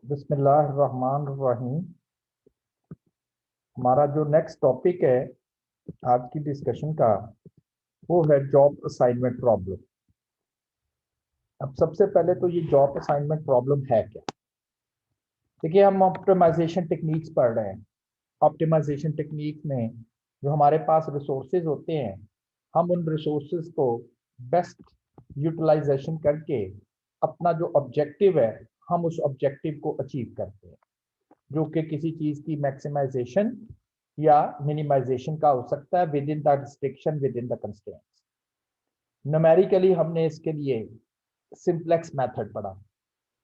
बिस्मिल्लाहिर्रहमानिर्रहीम। हमारा जो नेक्स्ट टॉपिक है आज की डिस्कशन का वो है जॉब असाइनमेंट प्रॉब्लम। अब सबसे पहले तो ये जॉब असाइनमेंट प्रॉब्लम है क्या। देखिए, हम ऑप्टिमाइजेशन टेक्निक्स पढ़ रहे हैं। ऑप्टिमाइजेशन टेक्निक में जो हमारे पास रिसोर्सेज होते हैं, हम उन रिसोर्सेज को बेस्ट यूटिलाइजेशन करके अपना जो ऑब्जेक्टिव है हम उस ऑब्जेक्टिव को अचीव करते हैं, जो कि किसी चीज की मैक्सिमाइजेशन या मिनिमाइजेशन का हो सकता है with in the restriction, with in the constraints. Numerically हमने इसके लिए सिंप्लेक्स मेथड पढ़ा,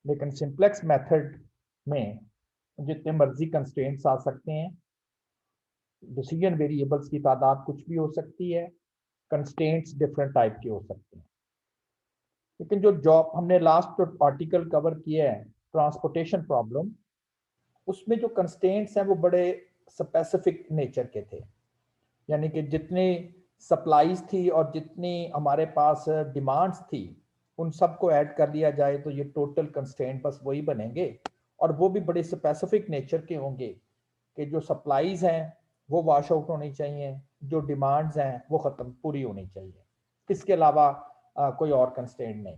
लेकिन सिंप्लेक्स मेथड में जितने मर्जी कंस्ट्रेंट्स आ सकते हैं, डिसीजन वेरिएबल्स की तादाद कुछ भी हो सकती है, कंस्ट्रेंट्स डिफरेंट टाइप के हो सकते हैं। लेकिन जो जॉब हमने लास्ट जो आर्टिकल कवर किया है ट्रांसपोर्टेशन प्रॉब्लम, उसमें जो कंस्ट्रेंट्स हैं वो बड़े स्पेसिफिक नेचर के थे। यानी कि जितनी सप्लाईज थी और जितनी हमारे पास डिमांड्स थी उन सबको ऐड कर लिया जाए तो ये टोटल कंस्ट्रेंट बस वही बनेंगे, और वो भी बड़े स्पेसिफिक नेचर के होंगे कि जो सप्लाईज हैं वो वॉश आउट होनी चाहिए, जो डिमांड्स हैं वो ख़त्म पूरी होनी चाहिए, इसके अलावा कोई और कंस्ट्रेंट नहीं।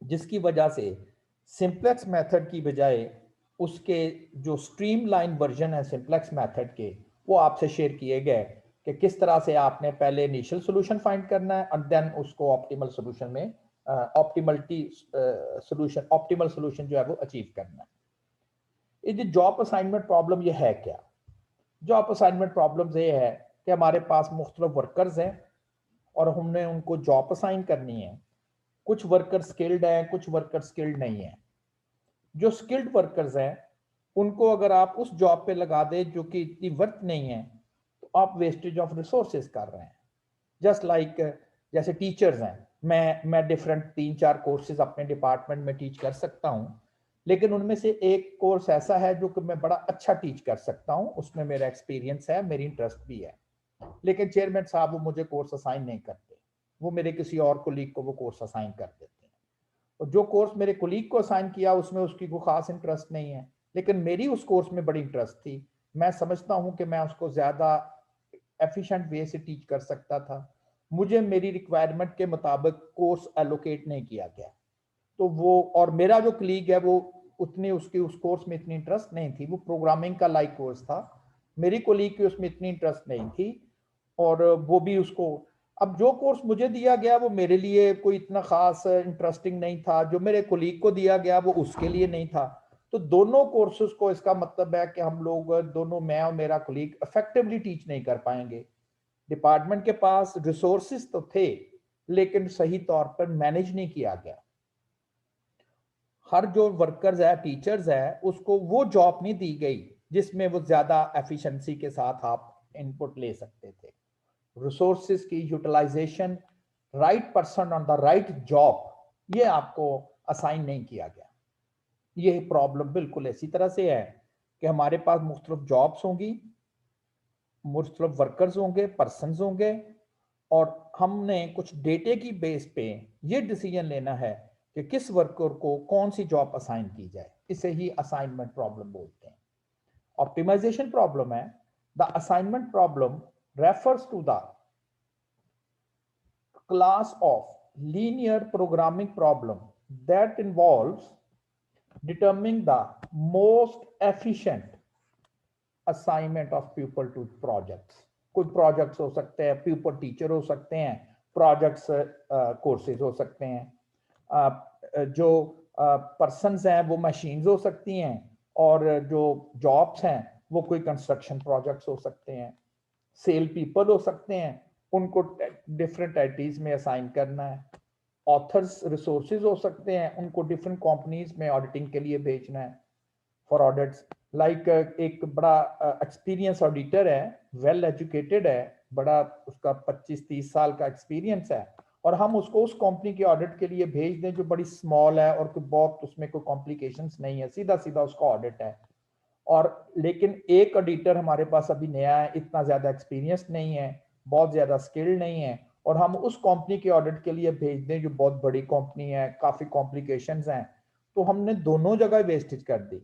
जिसकी वजह से सिंप्लेक्स मेथड की बजाय उसके जो स्ट्रीमलाइन वर्जन है सिंप्लेक्स मेथड के, वो आपसे शेयर किए गए कि किस तरह से आपने पहले इनिशियल सोल्यूशन फाइंड करना है और देन उसको ऑप्टिमल सोल्यूशन में ऑप्टिमल सोल्यूशन जो है वो अचीव करना है। ये जॉब असाइनमेंट प्रॉब्लम ये है क्या। जॉब असाइनमेंट प्रॉब्लम ये है कि हमारे पास मुख्तलिफ वर्कर्स हैं और हमने उनको जॉब असाइन करनी है। कुछ वर्कर स्किल्ड हैं, कुछ वर्कर स्किल्ड नहीं है। जो स्किल्ड वर्कर्स हैं उनको अगर आप उस जॉब पे लगा दे जो कि इतनी वर्थ नहीं है, तो आप वेस्टेज ऑफ रिसोर्सेज कर रहे हैं। जस्ट लाइक जैसे टीचर्स हैं, मैं डिफरेंट 3-4 कोर्सेज अपने डिपार्टमेंट में टीच कर सकता हूं, लेकिन उनमें से एक कोर्स ऐसा है जो कि मैं बड़ा अच्छा टीच कर सकता हूं, उसमें मेरा एक्सपीरियंस है, मेरी इंटरेस्ट भी है, लेकिन चेयरमैन साहब वो मुझे कोर्स असाइन नहीं करते, वो मेरे किसी और कोलीग को वो कोर्स असाइन कर देते हैं। और जो कोर्स मेरे कोलीग को असाइन किया उसमें उसकी कोई खास इंटरेस्ट नहीं है, लेकिन मेरी उस कोर्स में बड़ी इंटरेस्ट थी। मैं समझता हूं कि मैं उसको ज्यादा एफिशिएंट वे से टीच कर सकता था, मुझे मेरी रिक्वायरमेंट के मुताबिक कोर्स एलोकेट नहीं किया गया, तो वो और मेरा जो कलीग है वो उतनी उसकी उस कोर्स में इतनी इंटरेस्ट नहीं थी, वो प्रोग्रामिंग का लाइक कोर्स था, मेरी कोलीग की उसमें इतनी इंटरेस्ट नहीं थी, और वो भी उसको, अब जो कोर्स मुझे दिया गया वो मेरे लिए कोई इतना खास इंटरेस्टिंग नहीं था, जो मेरे कोलीग को दिया गया वो उसके लिए नहीं था। तो दोनों कोर्सेज को, इसका मतलब है कि हम लोग दोनों, मैं और मेरा कोलीग इफेक्टिवली टीच नहीं कर पाएंगे। डिपार्टमेंट के पास रिसोर्सेज तो थे लेकिन सही तौर पर मैनेज नहीं किया गया। हर जो वर्कर्स है, टीचर्स है, उसको वो जॉब नहीं दी गई जिसमें वो ज्यादा एफिशिएंसी के साथ आप इनपुट ले सकते थे। रिसोर्सेज की utilisation, right person on the right job, ये आपको असाइन नहीं किया गया। ये प्रॉब्लम बिल्कुल इसी तरह से है कि हमारे पास मुख्तलिफ जॉब्स होंगी, मुख्तलिफ वर्कर्स होंगे, पर्सन होंगे, और हमने कुछ डेटे की बेस पे ये डिसीजन लेना है कि किस वर्कर को कौन सी जॉब असाइन की जाए। इसे ही असाइनमेंट प्रॉब्लम बोलते हैं। ऑप्टिमाइजेशन प्रॉब्लम है। The assignment problem refers to the class of linear programming problem that involves determining the most efficient assignment of pupil to projects। कुछ प्रोजेक्ट्स हो सकते हैं, प्यूपल टीचर हो सकते हैं, प्रोजेक्ट्स कोर्सेज हो सकते हैं, जो पर्सनस हैं वो मशीन्स हो सकती हैं, और जो जॉब्स हैं वो कोई कंस्ट्रक्शन प्रोजेक्ट्स हो सकते हैं, सेल पीपल हो सकते हैं, उनको डिफरेंट आईटीज में असाइन करना है, ऑथर्स रिसोर्सेज हो सकते हैं, उनको डिफरेंट कंपनीज में ऑडिटिंग के लिए भेजना है फॉर ऑडिट्स। लाइक एक बड़ा एक्सपीरियंस ऑडिटर है, वेल एजुकेटेड है, बड़ा उसका 25-30 साल का एक्सपीरियंस है, और हम उसको उस कंपनी के ऑडिट के लिए भेज दें जो बड़ी स्मॉल है और कोई बहुत उसमें कोई कॉम्प्लिकेशंस नहीं है, सीधा सीधा उसका ऑडिट है, और लेकिन एक ऑडिटर हमारे पास अभी नया है, इतना ज्यादा एक्सपीरियंस नहीं है, बहुत ज्यादा स्किल्ड नहीं है, और हम उस कंपनी के ऑडिट के लिए भेज दें जो बहुत बड़ी कंपनी है, काफी कॉम्प्लिकेशंस हैं, तो हमने दोनों जगह वेस्टेज कर दी।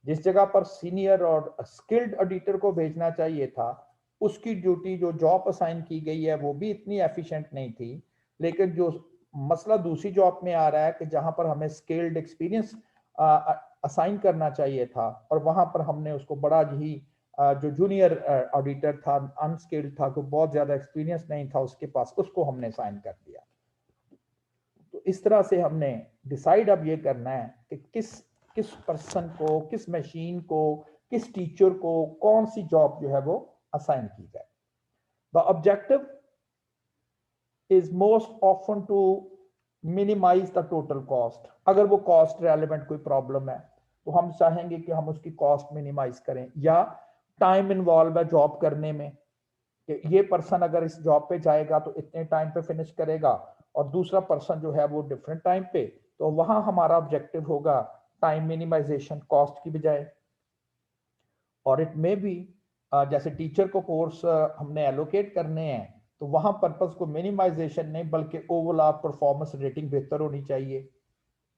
जिस जगह पर सीनियर और स्किल्ड ऑडिटर को भेजना चाहिए था, उसकी ड्यूटी जो जॉब असाइन की गई है वो भी इतनी एफिशिएंट नहीं थी। लेकिन जो मसला दूसरी जॉब में आ रहा है कि जहां पर हमें स्किल्ड एक्सपीरियंस असाइन करना चाहिए था, और वहां पर हमने उसको बड़ा ही जो जूनियर ऑडिटर था, अनस्किल्ड था, को बहुत ज्यादा एक्सपीरियंस नहीं था उसके पास, उसको हमने साइन कर दिया। तो इस तरह से हमने डिसाइड अब ये करना है कि किस किस पर्सन को, किस मशीन को, किस टीचर को कौन सी जॉब जो है वो असाइन की जाए। The objective is most often to minimise the total cost. अगर वो कॉस्ट रेलेवेंट कोई प्रॉब्लम है तो हम चाहेंगे कि हम उसकी कॉस्ट मिनिमाइज करें, या टाइम इन्वॉल्व है जॉब करने में कि ये पर्सन अगर इस जॉब पे जाएगा तो इतने टाइम पे फिनिश करेगा, और दूसरा पर्सन जो है वो डिफरेंट टाइम पे, तो वहां हमारा ऑब्जेक्टिव होगा टाइम मिनिमाइजेशन कॉस्ट की बजाय। और इट मे बी जैसे टीचर को कोर्स हमने एलोकेट करने हैं, तो वहां पर्पस को मिनिमाइजेशन नहीं बल्कि ओवरऑल परफॉर्मेंस रेटिंग बेहतर होनी चाहिए,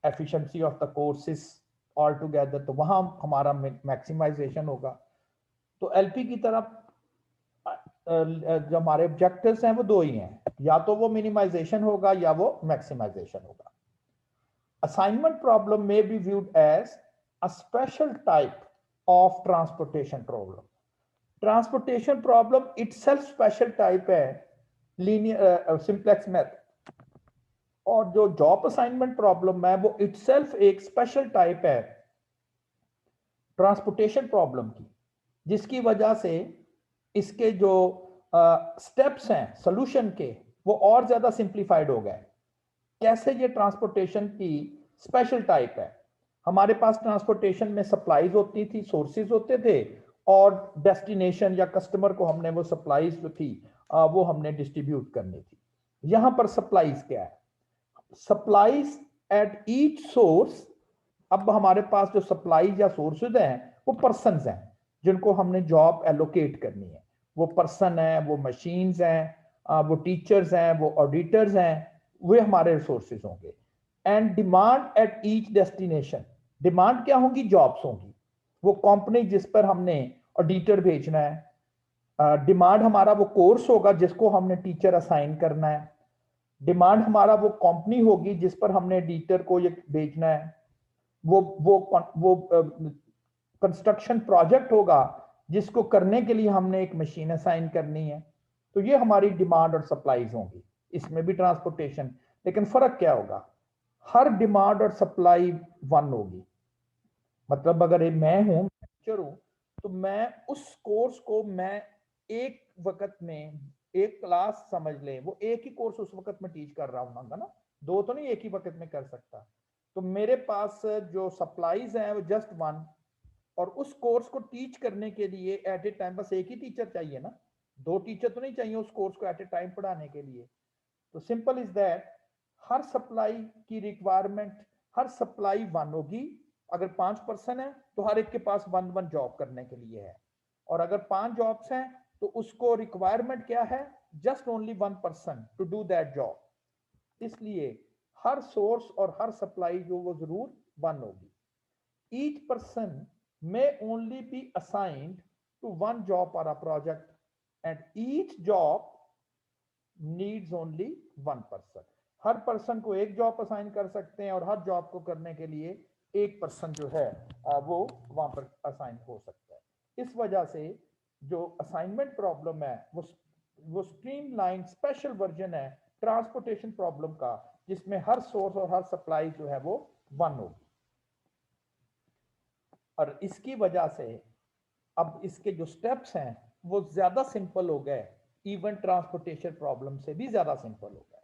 efficiency of the courses all together, तो वहां हमारा मैक्सिमाइजेशन होगा। तो एलपी की तरफ जो हमारे ऑब्जेक्टिव्स हैं वो दो ही हैं, या तो वो मिनिमाइजेशन होगा या वो मैक्सिमाइजेशन होगा। असाइनमेंट प्रॉब्लम में be viewed as a special type of transportation problem. Transportation problem itself special type है लीनियर सिंप्लेक्स मेथड, और जो जॉब असाइनमेंट प्रॉब्लम है वो इटसेल्फ एक स्पेशल टाइप है ट्रांसपोर्टेशन प्रॉब्लम की, जिसकी वजह से इसके जो स्टेप्स हैं सोल्यूशन के वो और ज्यादा सिंप्लीफाइड हो गए। कैसे ये ट्रांसपोर्टेशन की स्पेशल टाइप है। हमारे पास ट्रांसपोर्टेशन में सप्लाईज होती थी, सोर्सेज होते थे, और डेस्टिनेशन या कस्टमर को हमने वो सप्लाईज जो थी वो हमने डिस्ट्रीब्यूट करनी थी। यहां पर सप्लाईज क्या है, सप्लाईज एट ईच सोर्स। अब हमारे पास जो सप्लाई या सोर्सेज हैं वो पर्सन हैं जिनको हमने जॉब एलोकेट करनी है। वो पर्सन है, वो मशीन्स हैं, वो टीचर्स हैं, वो ऑडिटर्स हैं, वे हमारे रिसोर्सेज होंगे। And demand at each destination, demand क्या होगी, जॉब्स होंगी। वो कंपनी जिस पर हमने ऑडिटर भेजना है, डिमांड हमारा वो कोर्स होगा जिसको हमने टीचर असाइन करना है। डिमांड हमारा वो कंपनी होगी जिस पर हमने एडिटर को ये भेजना है। वो कंस्ट्रक्शन प्रोजेक्ट होगा जिसको करने के लिए हमने एक मशीन असाइन करनी है। तो ये हमारी डिमांड और सप्लाईज होंगी, इसमें भी ट्रांसपोर्टेशन। लेकिन फर्क क्या होगा, हर डिमांड और सप्लाई वन होगी। मतलब अगर मैं हूं टीचर हूं तो मैं उस कोर्स को मैं एक वक्त में, एक क्लास समझ ले, वो एक ही कोर्स उस वक्त में टीच कर रहा हूँ ना, दो तो नहीं एक ही वक्त में कर सकता। तो मेरे पास जो सप्लाईज हैं वो जस्ट वन, और उस कोर्स को टीच करने के लिए एट ए टाइम बस एक ही टीचर चाहिए ना, दो टीचर तो नहीं चाहिए उस कोर्स को एट ए टाइम पढ़ाने के लिए। तो simple is that, her supply की रिक्वायरमेंट, हर सप्लाई वन होगी। अगर 5 पर्सन है तो हर एक के पास वन वन जॉब करने के लिए है, और अगर 5 जॉब्स हैं तो उसको रिक्वायरमेंट क्या है, just only one person to do that job. इसलिए हर सोर्स और हर सप्लाई जो वो जरूर वन होगी। each person may only be assigned to one job or a project, and each job needs only one person। Her person को एक job assign कर सकते हैं, और हर जॉब को करने के लिए एक पर्सन जो है वो वहां पर असाइन हो सकता है। इस वजह से जो असाइनमेंट प्रॉब्लम है वो स्ट्रीमलाइन स्पेशल वर्जन है ट्रांसपोर्टेशन प्रॉब्लम का, जिसमें हर सोर्स और हर सप्लाई जो है वो वन होगी। और इसकी वजह से अब इसके जो स्टेप्स हैं वो ज्यादा सिंपल हो गए, इवन ट्रांसपोर्टेशन प्रॉब्लम से भी ज्यादा सिंपल हो गए।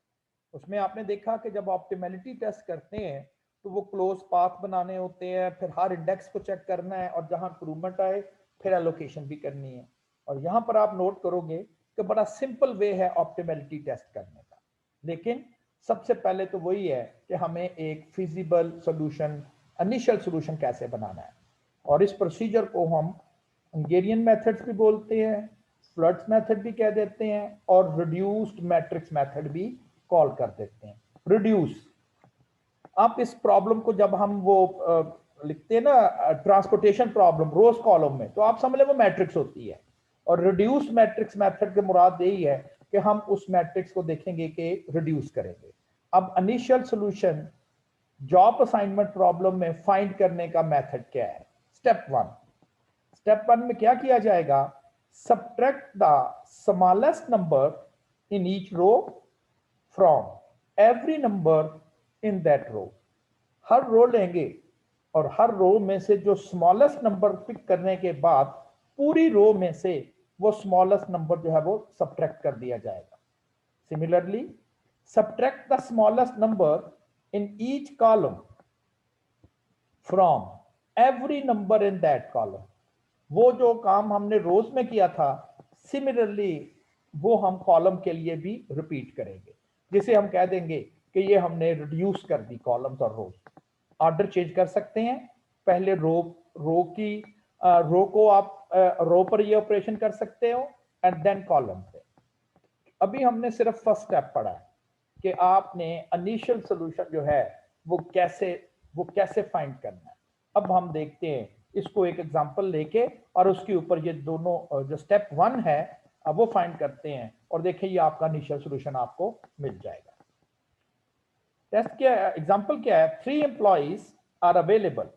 उसमें आपने देखा कि जब ऑप्टिमैलिटी टेस्ट करते हैं तो वो क्लोज पाथ बनाने होते हैं, फिर हर इंडेक्स को चेक करना है, और जहां इंप्रूवमेंट आए फिर एलोकेशन भी करनी है। और यहां पर आप नोट करोगे कि बड़ा सिंपल वे है ऑप्टिमैलिटी टेस्ट करने का। लेकिन सबसे पहले तो वही है कि हमें एक फिजिबल सोल्यूशन, इनिशियल सोल्यूशन कैसे बनाना है, और इस प्रोसीजर को हम हंगेरियन मेथड्स भी बोलते हैं, फ्लड्स मेथड भी कह देते हैं, और रिड्यूस्ड मैट्रिक्स मेथड भी कॉल कर देते हैं। रिड्यूस, आप इस प्रॉब्लम को जब हम वो लिखते हैं ना ट्रांसपोर्टेशन प्रॉब्लम रोज कॉलम में, तो आप समझ लें वो मैट्रिक्स होती है। और रिड्यूस मैट्रिक्स मेथड के मुराद यही है कि हम उस मैट्रिक्स को देखेंगे कि रिड्यूस करेंगे। अब initial solution job assignment problem में फाइंड करने का मेथड क्या है? स्टेप वन में क्या किया जाएगा? Subtract the smallest number in each row from every number in that row. हर रो लेंगे और हर रो में से जो स्मॉलेस्ट नंबर पिक करने के बाद पूरी रो में से वो स्मॉलेस्ट नंबर जो है वो सब्ट्रैक्ट कर दिया जाएगा। Similarly subtract the smallest number in each column from every number in that column। वो जो काम हमने रोज में किया था, सिमिलरली वो हम कॉलम के लिए भी रिपीट करेंगे, जिसे हम कह देंगे कि ये हमने रिड्यूस कर दी कॉलम्स और रोज। ऑर्डर चेंज कर सकते हैं, पहले रो को आप रो पर ये ऑपरेशन कर सकते हो एंड देन कॉलम पे। अभी हमने सिर्फ फर्स्ट स्टेप पढ़ा है कि आपने इनिशियल सॉल्यूशन जो है वो कैसे फाइंड करना है। अब हम देखते हैं इसको एक एग्जांपल लेके और उसके ऊपर ये दोनों जो स्टेप वन है अब वो फाइंड करते हैं और देखिए ये आपका इनिशियल सॉल्यूशन आपको मिल जाएगा। टेस्ट क्या है, एग्जांपल क्या है? 3 employees are available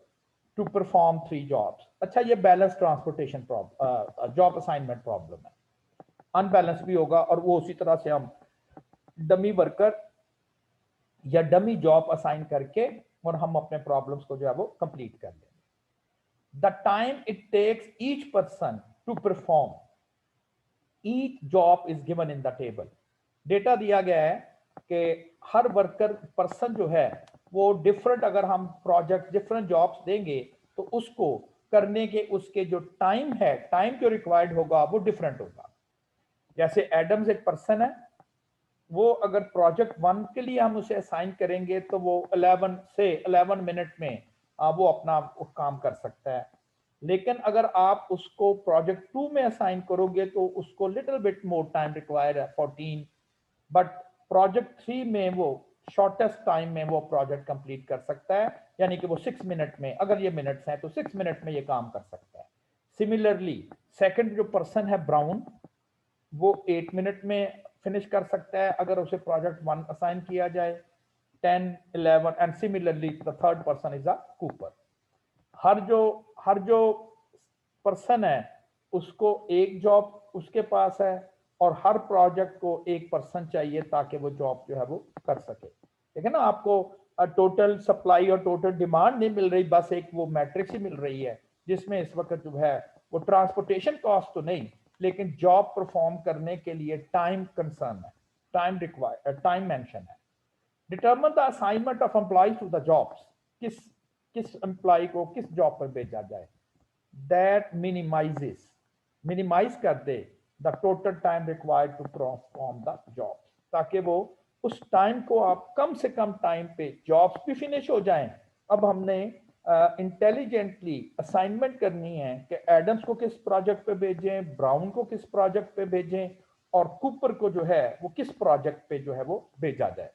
to perform 3 jobs. अच्छा, ये balance transportation job assignment problem है, अनबैलेंस भी होगा और वो उसी तरह से हम डमी वर्कर या डमी जॉब असाइन करके और हम अपने प्रॉब्लम्स को जो है वो कंप्लीट कर लेंगे। The time it takes each person to perform each job is given in the table. Data दिया गया है कि हर वर्कर पर्सन जो है वो डिफरेंट, अगर हम प्रोजेक्ट डिफरेंट जॉब्स देंगे तो उसको करने के उसके जो टाइम है, टाइम जो रिक्वायर्ड होगा वो डिफरेंट होगा। जैसे एडम्स एक पर्सन है, वो अगर प्रोजेक्ट 1 के लिए हम उसे असाइन करेंगे तो वो 11 मिनट में वो अपना काम कर सकता है। लेकिन अगर आप उसको प्रोजेक्ट 2 में असाइन करोगे तो उसको little bit more time require है, 14। बट प्रोजेक्ट 3 में वो शॉर्टेस्ट टाइम में वो प्रोजेक्ट कंप्लीट कर सकता है, यानी कि वो 6 मिनट में, अगर ये मिनट्स हैं तो 6 मिनट में ये काम कर सकता है। सिमिलरली सेकंड जो पर्सन है ब्राउन, वो 8 मिनट में फिनिश कर सकता है अगर उसे प्रोजेक्ट 1 असाइन किया जाए, 10, 11 and similarly the third person is a cooper. हर जो पर्सन है उसको एक जॉब उसके पास है और हर प्रोजेक्ट को एक पर्सन चाहिए ताकि वो जॉब जो है वो कर सके। ठीक है ना, आपको टोटल सप्लाई और टोटल डिमांड नहीं मिल रही, बस एक वो मैट्रिक्स ही मिल रही है जिसमें इस वक्त जो है वो ट्रांसपोर्टेशन कॉस्ट तो नहीं, लेकिन जॉब परफॉर्म करने के लिए टाइम कंसर्न है, टाइम मेंशन है। Determine the assignment of employees to the jobs. किस एम्प्लॉय को किस जॉब पर भेजा जाए। दैट मिनिमाइज कर दे the total time required to perform the job, ताकि वो उस टाइम को आप कम से कम टाइम पे जॉब्स भी फिनिश हो जाएं। अब हमने इंटेलिजेंटली असाइनमेंट करनी है कि एडम्स को किस प्रोजेक्ट पे भेजें, ब्राउन को किस प्रोजेक्ट पे भेजें और कूपर को जो है वो किस प्रोजेक्ट पे जो है वो भेजा जाए।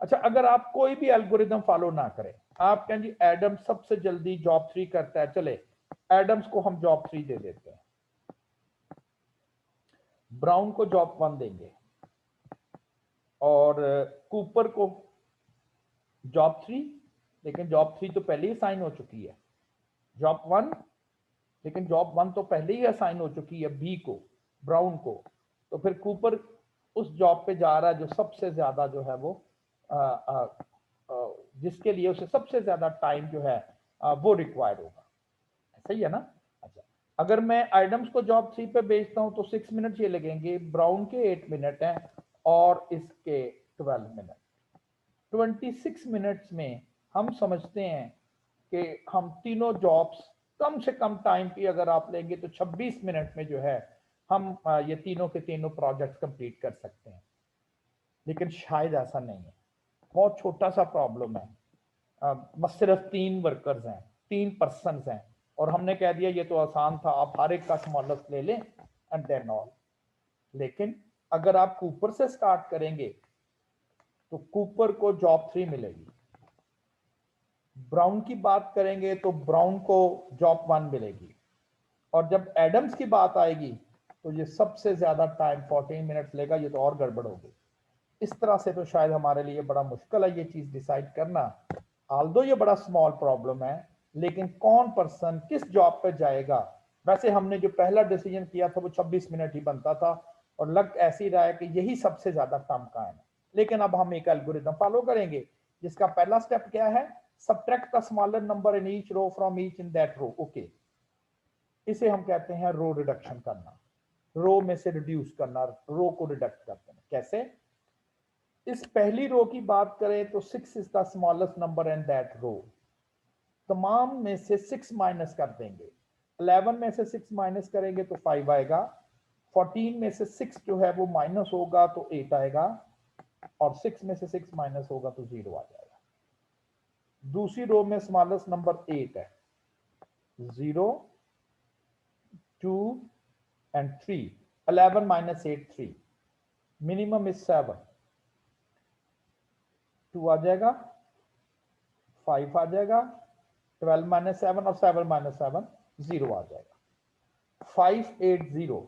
अच्छा, अगर आप कोई भी एल्गोरिदम फॉलो ना करें, आप कहें जी एडम सबसे जल्दी जॉब 3 करता है, चले एडम्स को हम जॉब 3 दे देते हैं, ब्राउन को जॉब 1 देंगे और कूपर को जॉब 3। लेकिन जॉब 3 तो पहले ही साइन हो चुकी है, जॉब 1, लेकिन जॉब 1 तो पहले ही असाइन हो चुकी है बी को, ब्राउन को। तो फिर कूपर उस जॉब पे जा रहा है जो सबसे ज्यादा जो है वो जिसके लिए उसे सबसे ज्यादा टाइम जो है वो रिक्वायर्ड होगा। सही है ना? अच्छा, अगर मैं आइटम्स को जॉब 3 पे भेजता हूं तो 6 मिनट ये लगेंगे, ब्राउन के 8 मिनट हैं और इसके 12 मिनट। 26 मिनट्स में हम समझते हैं कि हम तीनों जॉब्स कम से कम टाइम की अगर आप लेंगे तो 26 मिनट में जो है हम ये तीनों के तीनों प्रोजेक्ट्स कंप्लीट कर सकते हैं। लेकिन शायद ऐसा नहीं है, बहुत छोटा सा प्रॉब्लम है, बस सिर्फ 3 वर्कर्स हैं, 3 पर्सन हैं और हमने कह दिया ये तो आसान था, आप हर एक का स्मॉलेस्ट ले लें एंड देन ऑल। लेकिन अगर आप कूपर से स्टार्ट करेंगे तो कूपर को जॉब 3 मिलेगी, ब्राउन की बात करेंगे तो ब्राउन को जॉब 1 मिलेगी, और जब एडम्स की बात आएगी तो ये सबसे ज्यादा टाइम 14 मिनट्स लेगा, ये तो और गड़बड़ होगी। इस तरह से तो शायद हमारे लिए बड़ा मुश्किल है ये चीज डिसाइड करना। आल्दो ये बड़ा स्मॉल प्रॉब्लम है, लेकिन कौन पर्सन किस जॉब पे जाएगा। वैसे हमने जो पहला डिसीजन किया था वो 26 मिनट ही बनता था, और लग ऐसी रहा है कि यही सबसे ज्यादा कम का है। लेकिन अब हम एक एल्गोरिथम फॉलो करेंगे जिसका पहला स्टेप क्या है, subtract the smaller number in each row from each in that row. Okay, इसे हम कहते हैं रो रिडक्शन करना, रो में से रिड्यूस करना, रो को रिडक्ट करते हैं। कैसे? इस पहली रो की बात करें तो 6 is the smallest number in that row, तमाम में से 6 माइनस कर देंगे। 11 में से 6 माइनस करेंगे तो 5 आएगा, 14 में से 6 जो है वो माइनस होगा तो 8 आएगा, और 6 में से 6 माइनस होगा तो 0 आ जाएगा। दूसरी रो में स्मॉलेस्ट नंबर 8 है, 0, 2 and 3, 11 minus 8 3, मिनिमम इज 7, 2 आ जाएगा, 5 आ जाएगा, 12 माइनस 7 और 7 माइनस 7 0 आ जाएगा। 580,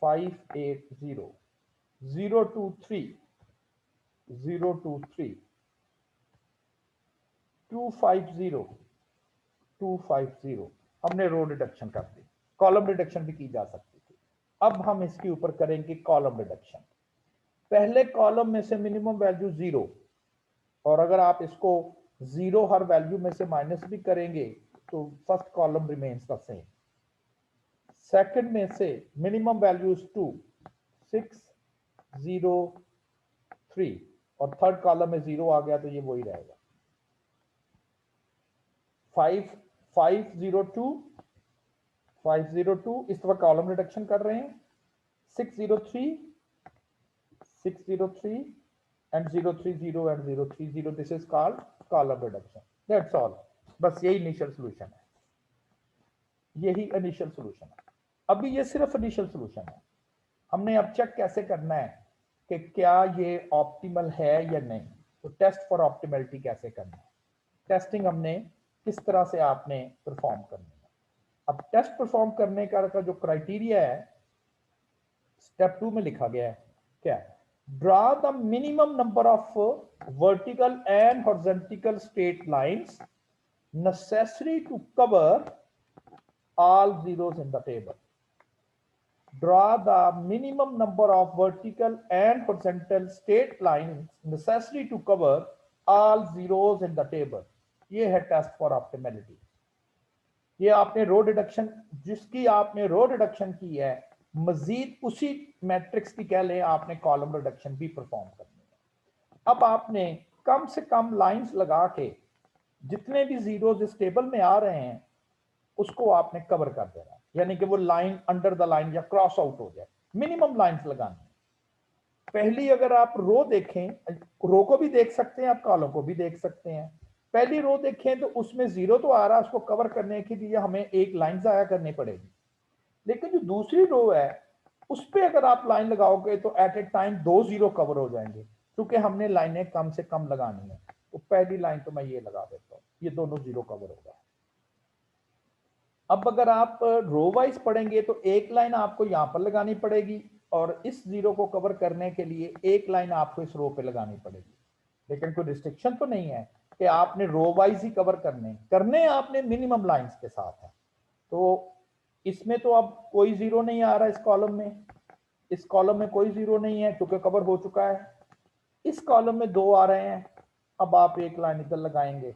580, 0 2 3, 0 2 3, 250, 250। हमने रो रिडक्शन कर दी, कॉलम रिडक्शन भी की जा सकती थी। अब हम इसके ऊपर करेंगे कॉलम रिडक्शन। पहले कॉलम में से मिनिमम वैल्यू 0, और अगर आप इसको 0 हर वैल्यू में से माइनस भी करेंगे तो first column remains the same. Second में से मिनिमम वैल्यूज 2, 6, 0, 3, और थर्ड कॉलम में 0 आ गया तो ये वही रहेगा। 5, 502, 502, इस तरह कॉलम रिडक्शन कर रहे हैं। 603, 603 and 030 and 030, this is called column reduction. That's all. बस यही इनिशियल सोल्यूशन है, यही इनिशियल सोल्यूशन है। अभी ये सिर्फ इनिशियल सोल्यूशन है। हमने अब चेक कैसे करना है कि क्या ये ऑप्टिमल है या नहीं। तो टेस्ट फॉर ऑप्टिमलिटी कैसे करना है, टेस्टिंग हमने किस तरह से आपने परफॉर्म करनी है। अब टेस्ट परफॉर्म करने का जो क्राइटेरिया है स्टेप 2 में लिखा गया है, क्या है? Draw the minimum number of vertical and horizontal straight lines necessary to cover all zeros in the table. Draw the minimum number of vertical and horizontal straight lines necessary to cover all zeros in the table. ये है test for optimality. ये आपने रो reduction, जिसकी आपने रो reduction की है, मजीद उसी matrix की कह लें आपने कॉलम रिडक्शन भी परफॉर्म करनी है। अब आपने कम से कम लाइंस लगा के जितने भी जीरोस इस टेबल में आ रहे हैं उसको आपने कवर कर देना, यानी कि वो लाइन अंडर द लाइन या क्रॉस आउट हो जाए। मिनिमम लाइंस लगानी है। पहली अगर आप रो देखें, रो को भी देख सकते हैं आप, कॉलम को भी देख सकते हैं। पहली रो देखें तो उसमें 0 तो आ रहा है, उसको कवर करने के लिए हमें एक लाइन जाया करनी पड़ेगी। लेकिन जो दूसरी रो है उस पर अगर आप लाइन लगाओगे तो एट ए टाइम 2 0 कवर हो जाएंगे, क्योंकि हमने लाइनें कम से कम लगानी है। तो पहली लाइन तो मैं ये लगा देता हूं, ये दोनों 0 कवर होगा। अब अगर आप रो वाइज पढ़ेंगे तो एक लाइन आपको यहां पर लगानी पड़ेगी, और इस 0 को कवर करने के लिए एक लाइन आपको इस रो पे लगानी पड़ेगी। लेकिन कोई रिस्ट्रिक्शन तो नहीं है कि आपने रो वाइज ही कवर करने आपने मिनिमम लाइंस के साथ है। तो इसमें तो अब कोई 0 नहीं आ रहा, इस कॉलम में, इस कॉलम में कोई 0 नहीं है क्योंकि कवर हो चुका है। इस कॉलम में 2 आ रहे हैं, अब आप एक लाइन इधर लगाएंगे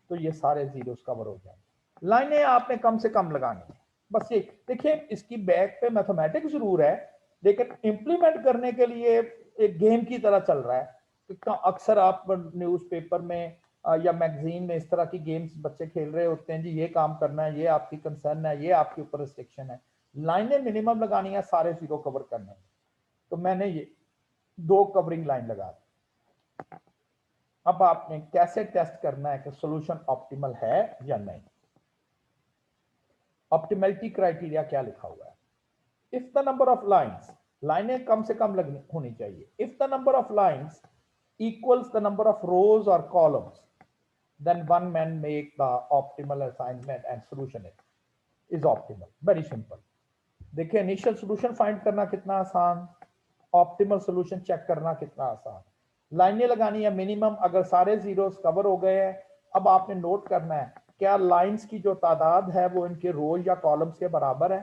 तो ये सारे जीरोस कवर हो जाएंगे। लाइनें आपने कम से कम लगानी है। बस ये देखिए, इसकी बैक पे मैथमेटिक्स जरूर है, लेकिन इंप्लीमेंट करने के लिए एक गेम की तरह चल रहा है। अक्सर आप न्यूज़पेपर में या मैगजीन में इस तरह की गेम्स बच्चे खेल रहे होते हैं, जी ये काम करना है, ये आपकी कंसर्न है, ये आपके ऊपर रिस्ट्रिक्शन है। लाइनें मिनिमम लगानी है, सारे 0 कवर करने। तो मैंने ये 2 कवरिंग लाइन लगा दी। अब आपने कैसे टेस्ट करना है कि सॉल्यूशन ऑप्टिमल है या नहीं। ऑप्टिमलिटी क्राइटेरिया क्या लिखा हुआ है? If the number of lines, लाइनें कम से कम लगनी होनी चाहिए। If the number of lines equals the number of रोज और columns, then one man make the optimal assignment and solution is optimal. Very simple. देखिए इनिशियल सोल्यूशन फाइंड करना कितना आसान, ऑप्टिमल सोल्यूशन चेक करना कितना आसान। लाइनें लगानी है मिनिमम, अगर सारे जीरोस कवर हो गए हैं, अब आपने नोट करना है क्या लाइंस की जो तादाद है वो इनके रोज या कॉलम्स के बराबर है।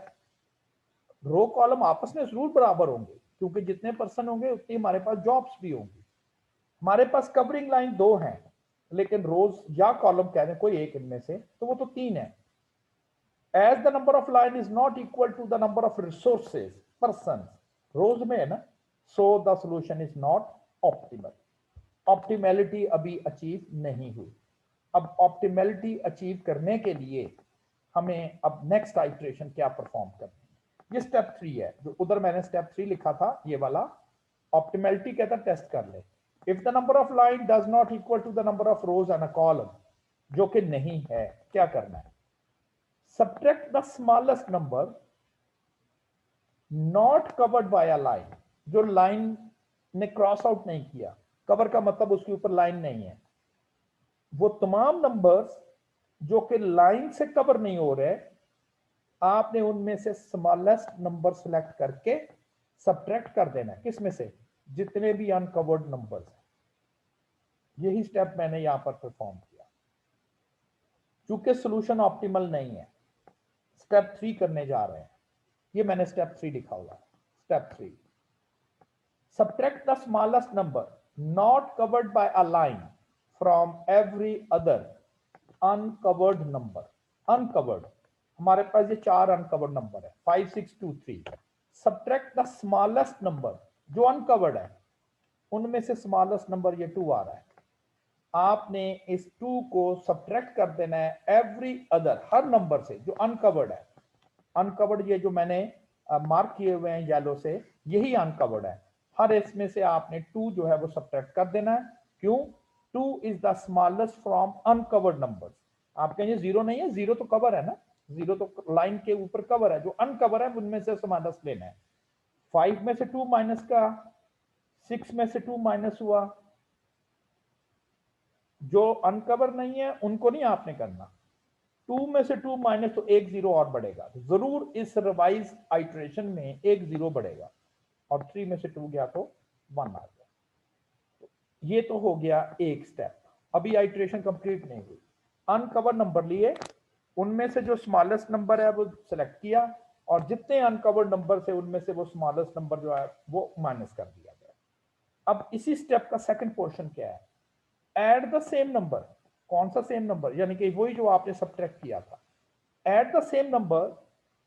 रो कॉलम आपस में जरूर बराबर होंगे, क्योंकि जितने पर्सन होंगे उतनी हमारे पास जॉब्स भी होंगी। हमारे पास कवरिंग लाइन 2 है, लेकिन रोज या कॉलम कह दें कोई एक इनमें से, तो वो तो 3 है। As the number of line is not equal to the number of resources, persons, rows में है ना, so the solution is not optimal. Optimality अभी अचीव नहीं हुई। अब optimality अचीव करने के लिए हमें अब नेक्स्ट आइटरेशन क्या परफॉर्म करनी है। ये स्टेप 3 है, जो उधर मैंने स्टेप 3 लिखा था, ये वाला ऑप्टिमैलिटी कहता टेस्ट कर ले। If the number of line does not equal to the number of rows and a column, जो कि नहीं है, क्या करना है, subtract the smallest number not covered by a line, जो लाइन ने क्रॉस आउट नहीं किया, कवर का मतलब उसके ऊपर लाइन नहीं है, वो तमाम नंबर्स जो कि लाइन से कवर नहीं हो रहे, आपने उनमें से स्मॉलेस्ट नंबर सिलेक्ट करके सब्ट्रैक्ट कर देना है। किसमें से, जितने भी अनकवर्ड नंबर्स हैं। यही स्टेप मैंने यहां पर परफॉर्म किया। चूंकि सॉल्यूशन ऑप्टिमल नहीं है, स्टेप 3 करने जा रहे हैं, ये मैंने स्टेप 3 लिखा हुआ है। Step 3, subtract the smallest number not covered by a line from every other uncovered number. Uncovered, हमारे पास ये 4 अनकवर्ड नंबर है, 5 6 2 3। सब्ट्रैक्ट द स्मॉलेस्ट नंबर, जो अनकवर्ड है उनमें से स्मॉलेस्ट नंबर ये 2 आ रहा है, आपने इस 2 को सब्ट्रैक्ट कर देना है एवरी अदर, हर नंबर से जो अनकवर्ड है। अनकवर्ड ये जो मैंने मार्क किए हुए हैं येलो से, यही अनकवर्ड है। हर इसमें से आपने 2 जो है वो सब्ट्रैक्ट कर देना है। क्यों, 2 is the smallest from uncovered numbers. आप कहेंगे 0 नहीं है, 0 तो कवर है ना, 0 तो लाइन के ऊपर कवर है, जो अनकवर है उनमें से स्मॉलेस्ट लेना है। 5 में से 2 माइनस का, 6 में से 2 माइनस हुआ, जो अनकवर नहीं है उनको नहीं आपने करना। 2 में से 2 माइनस, तो 1 जीरो और बढ़ेगा, तो जरूर इस रिवाइज आइटरेशन में 1 जीरो बढ़ेगा, और 3 में से 2 गया तो 1 आ गया। तो ये तो हो गया एक स्टेप। अभी आइटरेशन कंप्लीट नहीं हुई। अनकवर नंबर लिए, उनमें से जो स्मॉलेस्ट नंबर है वो सिलेक्ट किया, और जितने अनकवर्ड नंबर से उनमें से वो स्मॉलेस्ट नंबर जो है वो माइनस कर दिया गया। अब इसी स्टेप का सेकंड पोर्शन क्या है, एड द सेम नंबर। कौन सा सेम नंबर, यानी कि वही जो आपने सब्ट्रैक्ट किया था। Add the same number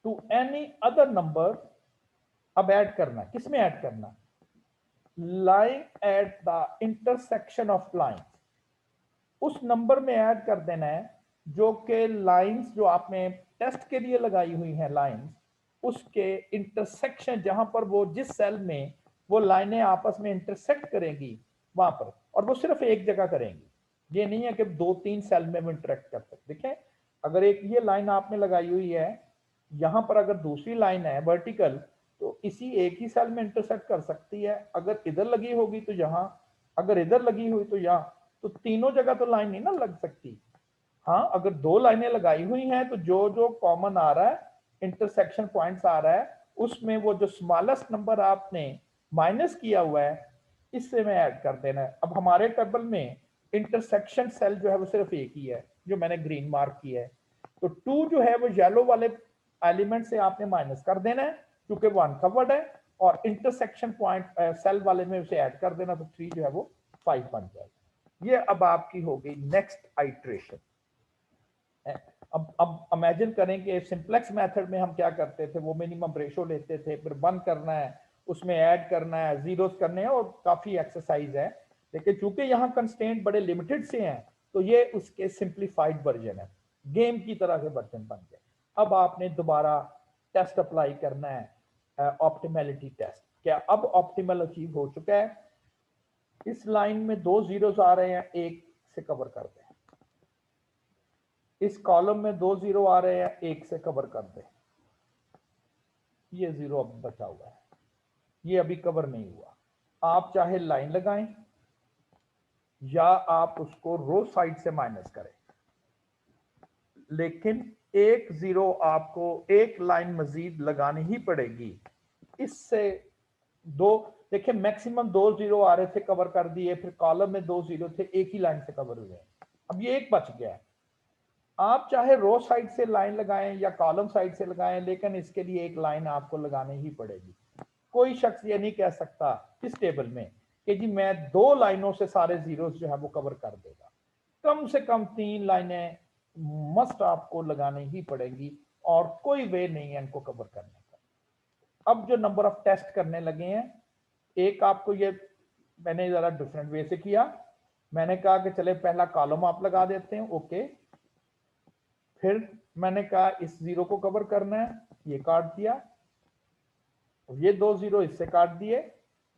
to any other number. अब ऐड करना, किसमें ऐड करना, line at the intersection of line, उस नंबर में ऐड कर देना है जो कि लाइंस जो आपने टेस्ट के लिए लगाई हुई हैं लाइंस, उसके इंटरसेक्शन, जहां पर वो जिस सेल में वो लाइनें आपस में इंटरसेक्ट करेंगी वहां पर, और वो सिर्फ एक जगह करेंगी। ये नहीं है कि 2-3 सेल में वो इंटरेक्ट कर सकते। देखें, अगर एक ये लाइन आपने लगाई हुई है, यहां पर अगर दूसरी लाइन है वर्टिकल, तो इसी एक ही सेल में इंटरसेक्ट कर सकती है। अगर इधर लगी होगी तो यहां, अगर इधर लगी हुई तो यहां, तो तीनों जगह तो लाइन नहीं ना लग सकती। हाँ, अगर 2 लाइनें लगाई हुई हैं तो जो जो कॉमन आ रहा है, इंटरसेक्शन पॉइंट्स आ रहा है, उसमें वो जो स्मॉलेस्ट नंबर आपने माइनस किया हुआ है, इससे में ऐड कर देना है। अब हमारे टेबल में इंटरसेक्शन सेल जो है वो सिर्फ एक ही है, जो मैंने ग्रीन मार्क किया है। तो 2 जो है वो येलो वाले एलिमेंट से आपने माइनस कर देना है, क्योंकि वो अनकवर्ड है, और इंटरसेक्शन पॉइंट सेल वाले में उसे ऐड कर देना, तो 3 जो है वो 5 बन जाएगा। ये अब आपकी हो गई नेक्स्ट आइट्रेशन। अब इमेजिन करें कि सिंप्लेक्स मेथड में हम क्या करते थे, वो मिनिमम रेशो लेते थे, फिर बंद करना है, उसमें ऐड करना है, जीरोस करने हैं, और काफी एक्सरसाइज है। लेकिन चूंकि यहाँ कंस्ट्रेंट बड़े लिमिटेड से हैं, तो ये उसके सिंप्लीफाइड वर्जन है, गेम की तरह के वर्जन बन गए। अब आपने दोबारा टेस्ट अप्लाई करना है, ऑप्टिमैलिटी टेस्ट। क्या अब ऑप्टिमल अचीव हो चुका है? इस लाइन में 2 जीरोस आ रहे हैं, 1 से कवर करते हैं। इस कॉलम में 2 जीरो आ रहे हैं, 1 से कवर कर दे। ये 0 अब बचा हुआ है, ये अभी कवर नहीं हुआ। आप चाहे लाइन लगाएं, या आप उसको रो साइड से माइनस करें, लेकिन एक जीरो आपको एक लाइन मजीद लगानी ही पड़ेगी। इससे दो, देखिए मैक्सिमम 2 जीरो आ रहे थे, कवर कर दिए, फिर कॉलम में 2 जीरो थे, एक ही लाइन से कवर हुए, अब ये एक बच गया है। आप चाहे रो साइड से लाइन लगाएं या कॉलम साइड से लगाएं, लेकिन इसके लिए एक लाइन आपको लगानी ही पड़ेगी। कोई शख्स ये नहीं कह सकता इस टेबल में कि जी मैं 2 लाइनों से सारे जीरोस जो है वो कवर कर देगा। कम से कम 3 लाइनें मस्ट आपको लगानी ही पड़ेगी, और कोई वे नहीं है इनको कवर करने का। अब जो नंबर ऑफ टेस्ट करने लगे हैं, एक आपको ये मैंने जरा डिफरेंट वे से किया। मैंने कहा कि चले पहला कॉलम आप लगा देते हैं, ओके। फिर मैंने कहा इस जीरो को कवर करना है, ये काट दिया, ये 2 जीरो इससे काट दिए।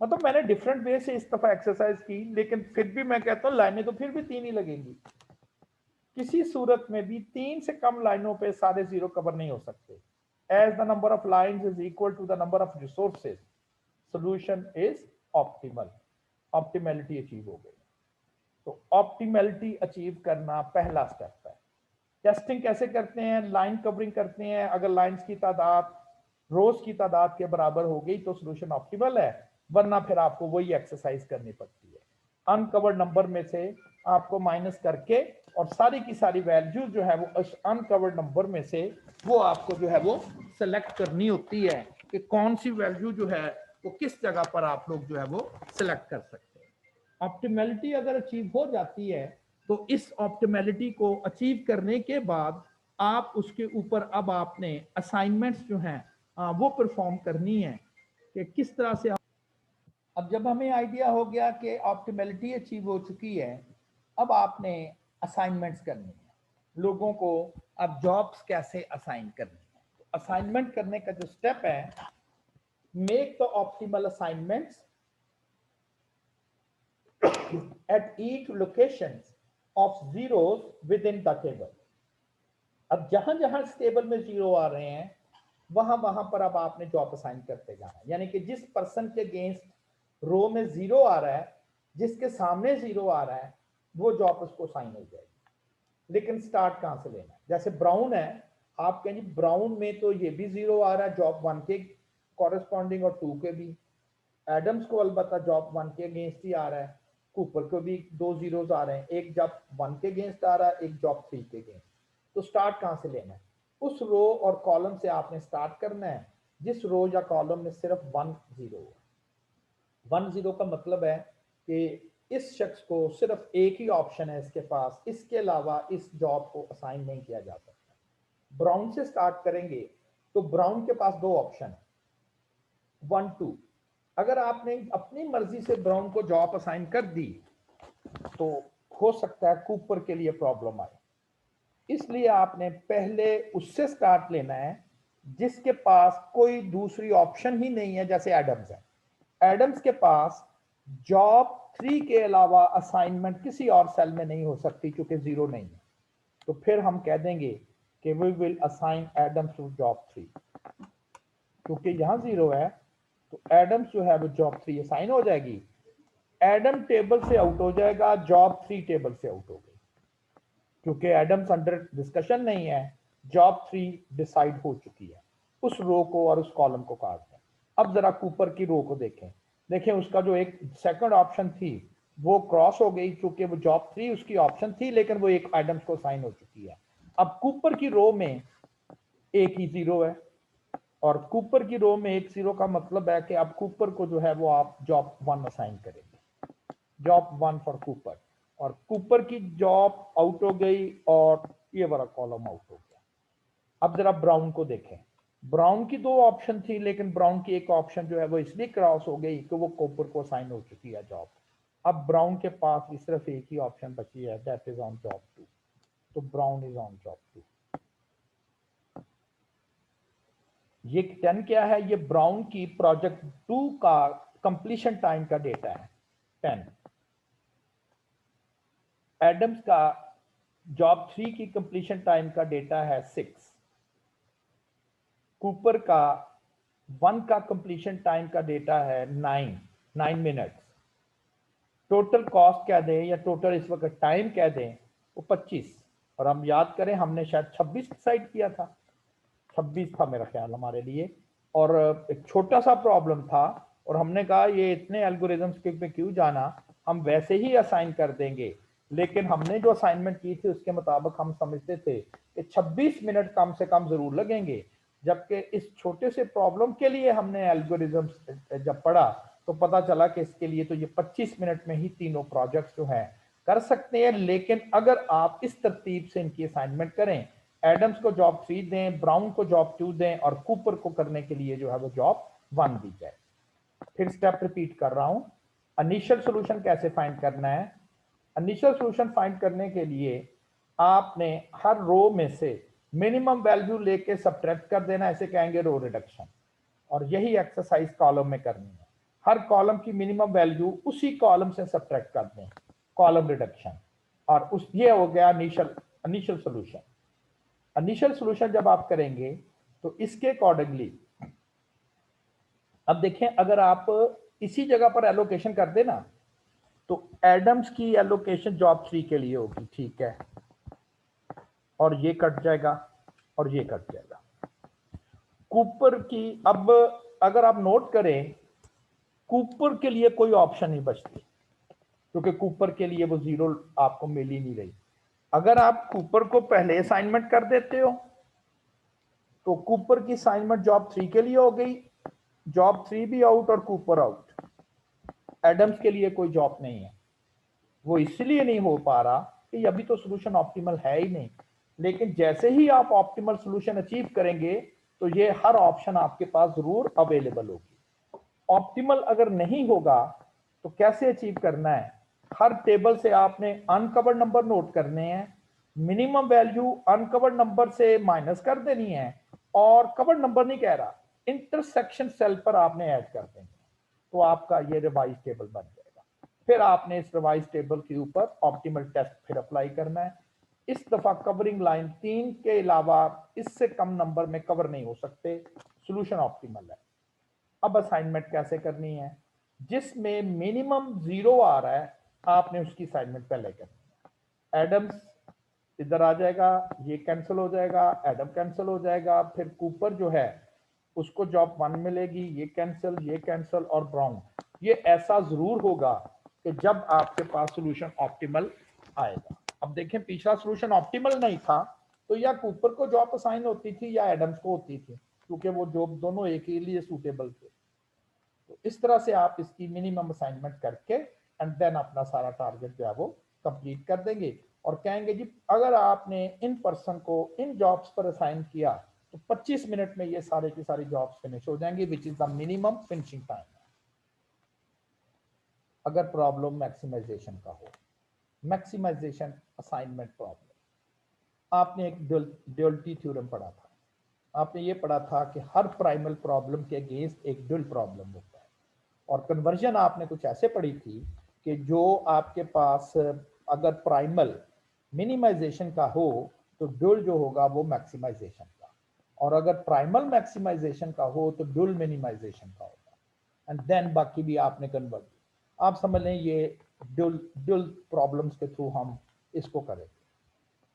मतलब मैंने डिफरेंट वे से इस दफा एक्सरसाइज की, लेकिन फिर भी मैं कहता हूं लाइनें तो फिर भी 3 ही लगेंगी। किसी सूरत में भी 3 से कम लाइनों पे सारे जीरो कवर नहीं हो सकते। As the number of lines is equal to the number of resources, solution is optimal. Optimality achieve हो गई। तो ऑप्टिमैलिटी अचीव करना पहला स्टेप है। टेस्टिंग कैसे करते हैं? लाइन कवरिंग करते हैं। अगर लाइंस की तादाद रोज की तादाद के बराबर हो गई तो सोल्यूशन ऑप्टिमल है, वरना फिर आपको वही एक्सरसाइज करनी पड़ती है। अनकवर्ड नंबर में से आपको माइनस करके और सारी की सारी वैल्यू जो है वो उस अनकवर्ड नंबर में से वो आपको जो है वो सिलेक्ट करनी होती है कि कौन सी वैल्यू जो है वो किस जगह पर आप लोग जो है वो सिलेक्ट कर सकते हैं। ऑप्टिमैलिटी अगर अचीव हो जाती है तो इस ऑप्टिमैलिटी को अचीव करने के बाद आप उसके ऊपर अब आपने असाइनमेंट्स जो हैं वो परफॉर्म करनी है कि किस तरह से। अब जब हमें आइडिया हो गया कि ऑप्टिमैलिटी अचीव हो चुकी है, अब आपने असाइनमेंट्स करनी है। लोगों को अब जॉब्स कैसे असाइन करनी है, तो असाइनमेंट करने का जो स्टेप है, make the optimal assignments at each locations of zeros within the table। अब जहां जहां इस टेबल में जीरो आ रहे हैं वहां वहां पर अब आपने जॉब असाइन करते जाना है। यानी कि जिस पर्सन के अगेंस्ट रो में जीरो आ रहा है, जिसके सामने जीरो आ रहा है, वो जॉब उसको असाइन हो जाएगी। लेकिन स्टार्ट कहां से लेना है? जैसे ब्राउन है, आप कहेंगे ब्राउन में तो ये भी जीरो आ रहा है जॉब 1 के कॉरेस्पॉन्डिंग और 2 के भी। एडम्स को अलबत्ता जॉब 1 के अगेंस्ट ही आ रहा है। कूपर को भी 2 जीरोस आ रहे हैं, एक जॉब 1 के अगेंस्ट आ रहा है, एक जॉब 3 के अगेंस्ट। तो स्टार्ट कहां से लेना है? उस रो और कॉलम से आपने स्टार्ट करना है जिस रो या कॉलम में सिर्फ 1 जीरो है। 1 जीरो का मतलब है कि इस शख्स को सिर्फ एक ही ऑप्शन है इसके पास, इसके अलावा इस जॉब को असाइन नहीं किया जा सकता। ब्राउन से स्टार्ट करेंगे तो ब्राउन के पास 2 ऑप्शन है, 1 2। अगर आपने अपनी मर्जी से ब्राउन को जॉब असाइन कर दी तो हो सकता है कूपर के लिए प्रॉब्लम आए। इसलिए आपने पहले उससे स्टार्ट लेना है जिसके पास कोई दूसरी ऑप्शन ही नहीं है। जैसे एडम्स है, एडम्स के पास जॉब 3 के अलावा असाइनमेंट किसी और सेल में नहीं हो सकती क्योंकि जीरो नहीं है। तो फिर हम कह देंगे कि we will assign Adams to job 3। क्योंकि यहां जीरो है तो एडम्स जो है वो जॉब 3 असाइन हो जाएगी। एडम टेबल से आउट हो जाएगा, जॉब 3 टेबल से आउट हो गई। क्योंकि एडम्स अंडर डिस्कशन नहीं है, जॉब 3 डिसाइड हो चुकी है। उस रो को और उस कॉलम को काट दें। अब जरा कूपर की रो को देखें। देखें उसका जो एक सेकंड ऑप्शन थी वो क्रॉस हो गई, क्योंकि वो जॉब 3 उसकी ऑप्शन थी, लेकिन वो एक एडम्स को साइन हो चुकी है। अब कूपर की रो में एक ही जीरो है, और कूपर की रो में एक जीरो का मतलब है कि अब कूपर को जो है वो आप जॉब 1 असाइन करेंगे, जॉब 1 फॉर कूपर। और कूपर की जॉब आउट हो गई और ये वाला कॉलम आउट हो गया। अब जरा ब्राउन को देखें। ब्राउन की 2 ऑप्शन थी, लेकिन ब्राउन की एक ऑप्शन जो है वो इसलिए क्रॉस हो गई कि वो कूपर को असाइन हो चुकी है जॉब। अब ब्राउन के पास भी सिर्फ एक ही ऑप्शन बची है, दैट इज ऑन जॉब 2। तो ब्राउन इज ऑन जॉब 2। ये 10 क्या है? ये ब्राउन की प्रोजेक्ट 2 का कंप्लीशन टाइम का डेटा है 10। एडम्स का जॉब 3 की कंप्लीशन टाइम का डेटा है 6। कूपर का 1 का कंप्लीशन टाइम का डेटा है 9 मिनट्स। टोटल कॉस्ट कह दें या टोटल इस वक्त टाइम कह दें वो 25, और हम याद करें हमने शायद 26 डिसाइड किया था, 26 था मेरा ख्याल हमारे लिए, और एक छोटा सा प्रॉब्लम था और हमने कहा ये इतने एल्गोरिथम्स के पे क्यों जाना, हम वैसे ही असाइन कर देंगे। लेकिन हमने जो असाइनमेंट की थी उसके मुताबिक हम समझते थे कि 26 मिनट कम से कम जरूर लगेंगे, जबकि इस छोटे से प्रॉब्लम के लिए हमने एल्गोरिथम्स जब पढ़ा तो पता चला कि इसके लिए तो ये 25 मिनट में ही तीनों प्रोजेक्ट्स जो हैं कर सकते हैं। लेकिन अगर आप इस तरतीब से इनकी असाइनमेंट करें, एडम्स को जॉब 3 दें, ब्राउन को जॉब 2 दें और कूपर को करने के लिए जो है वो जॉब 1 दी जाए। फिर स्टेप रिपीट कर रहा हूं, इनिशियल सॉल्यूशन कैसे फाइंड करना है। इनिशियल सॉल्यूशन फाइंड करने के लिए आपने हर रो में से मिनिमम वैल्यू लेके सब्ट्रैक्ट कर देना, ऐसे कहेंगे रो रिडक्शन, और यही एक्सरसाइज कॉलम में करनी है। हर कॉलम की मिनिमम वैल्यू उसी कॉलम से सब्ट्रैक्ट कर दें, कॉलम रिडक्शन, और उस ये हो गया इनिशियल सॉल्यूशन। इनिशियल सॉल्यूशन जब आप करेंगे तो इसके अकॉर्डिंगली अब देखें, अगर आप इसी जगह पर एलोकेशन कर देना तो एडम्स की एलोकेशन जॉब 3 के लिए होगी, ठीक है, और ये कट जाएगा और ये कट जाएगा। कूपर की अब अगर आप नोट करें, कूपर के लिए कोई ऑप्शन नहीं बचती क्योंकि कूपर के लिए वो 0 आपको मिल ही नहीं रही। अगर आप कूपर को पहले असाइनमेंट कर देते हो तो कूपर की असाइनमेंट जॉब 3 के लिए हो गई, जॉब 3 भी आउट और कूपर आउट। एडम्स के लिए कोई जॉब नहीं है, वो इसलिए नहीं हो पा रहा कि अभी तो सोल्यूशन ऑप्टिमल है ही नहीं। लेकिन जैसे ही आप ऑप्टिमल सोल्यूशन अचीव करेंगे तो ये हर ऑप्शन आपके पास जरूर अवेलेबल होगी। ऑप्टिमल अगर नहीं होगा तो कैसे अचीव करना है, हर टेबल से आपने अनकवर्ड नंबर नोट करने हैं, मिनिमम वैल्यू अनकवर्ड नंबर से माइनस कर देनी है, और कवर्ड नंबर नहीं कह रहा, इंटरसेक्शन सेल पर आपने ऐड कर देनी है, तो आपका ये रिवाइज टेबल बन जाएगा। फिर आपने इस रिवाइज टेबल के ऊपर ऑप्टिमल टेस्ट फिर अप्लाई करना है। इस दफा कवरिंग लाइन 3 के अलावा इससे कम नंबर में कवर नहीं हो सकते, सॉल्यूशन ऑप्टिमल है। अब असाइनमेंट कैसे करनी है, जिसमें मिनिमम 0 आ रहा है आपने उसकी असाइनमेंट पहले करनी है। एडम्स इधर आ जाएगा, ये कैंसिल हो जाएगा, एडम कैंसिल हो जाएगा, फिर कूपर जो है उसको जॉब 1 मिलेगी, ये कैंसिल और ब्राउन। ये ऐसा जरूर होगा कि जब आपके पास सॉल्यूशन ऑप्टिमल आएगा। अब देखें, पिछला सॉल्यूशन ऑप्टिमल नहीं था तो या कूपर को जॉब असाइन होती थी या एडम्स को होती थी, क्योंकि वो जॉब दोनों एक ही लिए सूटेबल थे। तो इस तरह से आप इसकी मिनिमम असाइनमेंट करके एंड देन अपना सारा टारगेट जो है वो कंप्लीट कर देंगे और कहेंगे जी अगर आपने इन पर्सन को इन जॉब्स पर असाइन किया तो 25 मिनट में ये सारे की सारी जॉब्स फिनिश हो जाएंगी, which is the minimum finishing time. अगर प्रॉब्लम मैक्सिमाइजेशन का हो, मैक्सिमाइजेशन असाइनमेंट प्रॉब्लम, आपने एक ड्यूअलिटी थ्योरम पढ़ा था, आपने ये पढ़ा था कि हर प्राइमल प्रॉब्लम के अगेंस्ट एक ड्यूल प्रॉब्लम होता है, और कन्वर्जन आपने कुछ ऐसे पढ़ी थी कि जो आपके पास अगर प्राइमल मिनिमाइजेशन का हो तो ड्यूल जो होगा वो मैक्सिमाइजेशन का, और अगर प्राइमल मैक्सिमाइजेशन का हो तो ड्यूल मिनिमाइजेशन का होगा, एंड देन बाकी भी आपने कन्वर्ट। आप समझ लें ये ड्यूल प्रॉब्लम्स के थ्रू हम इसको करेंगे।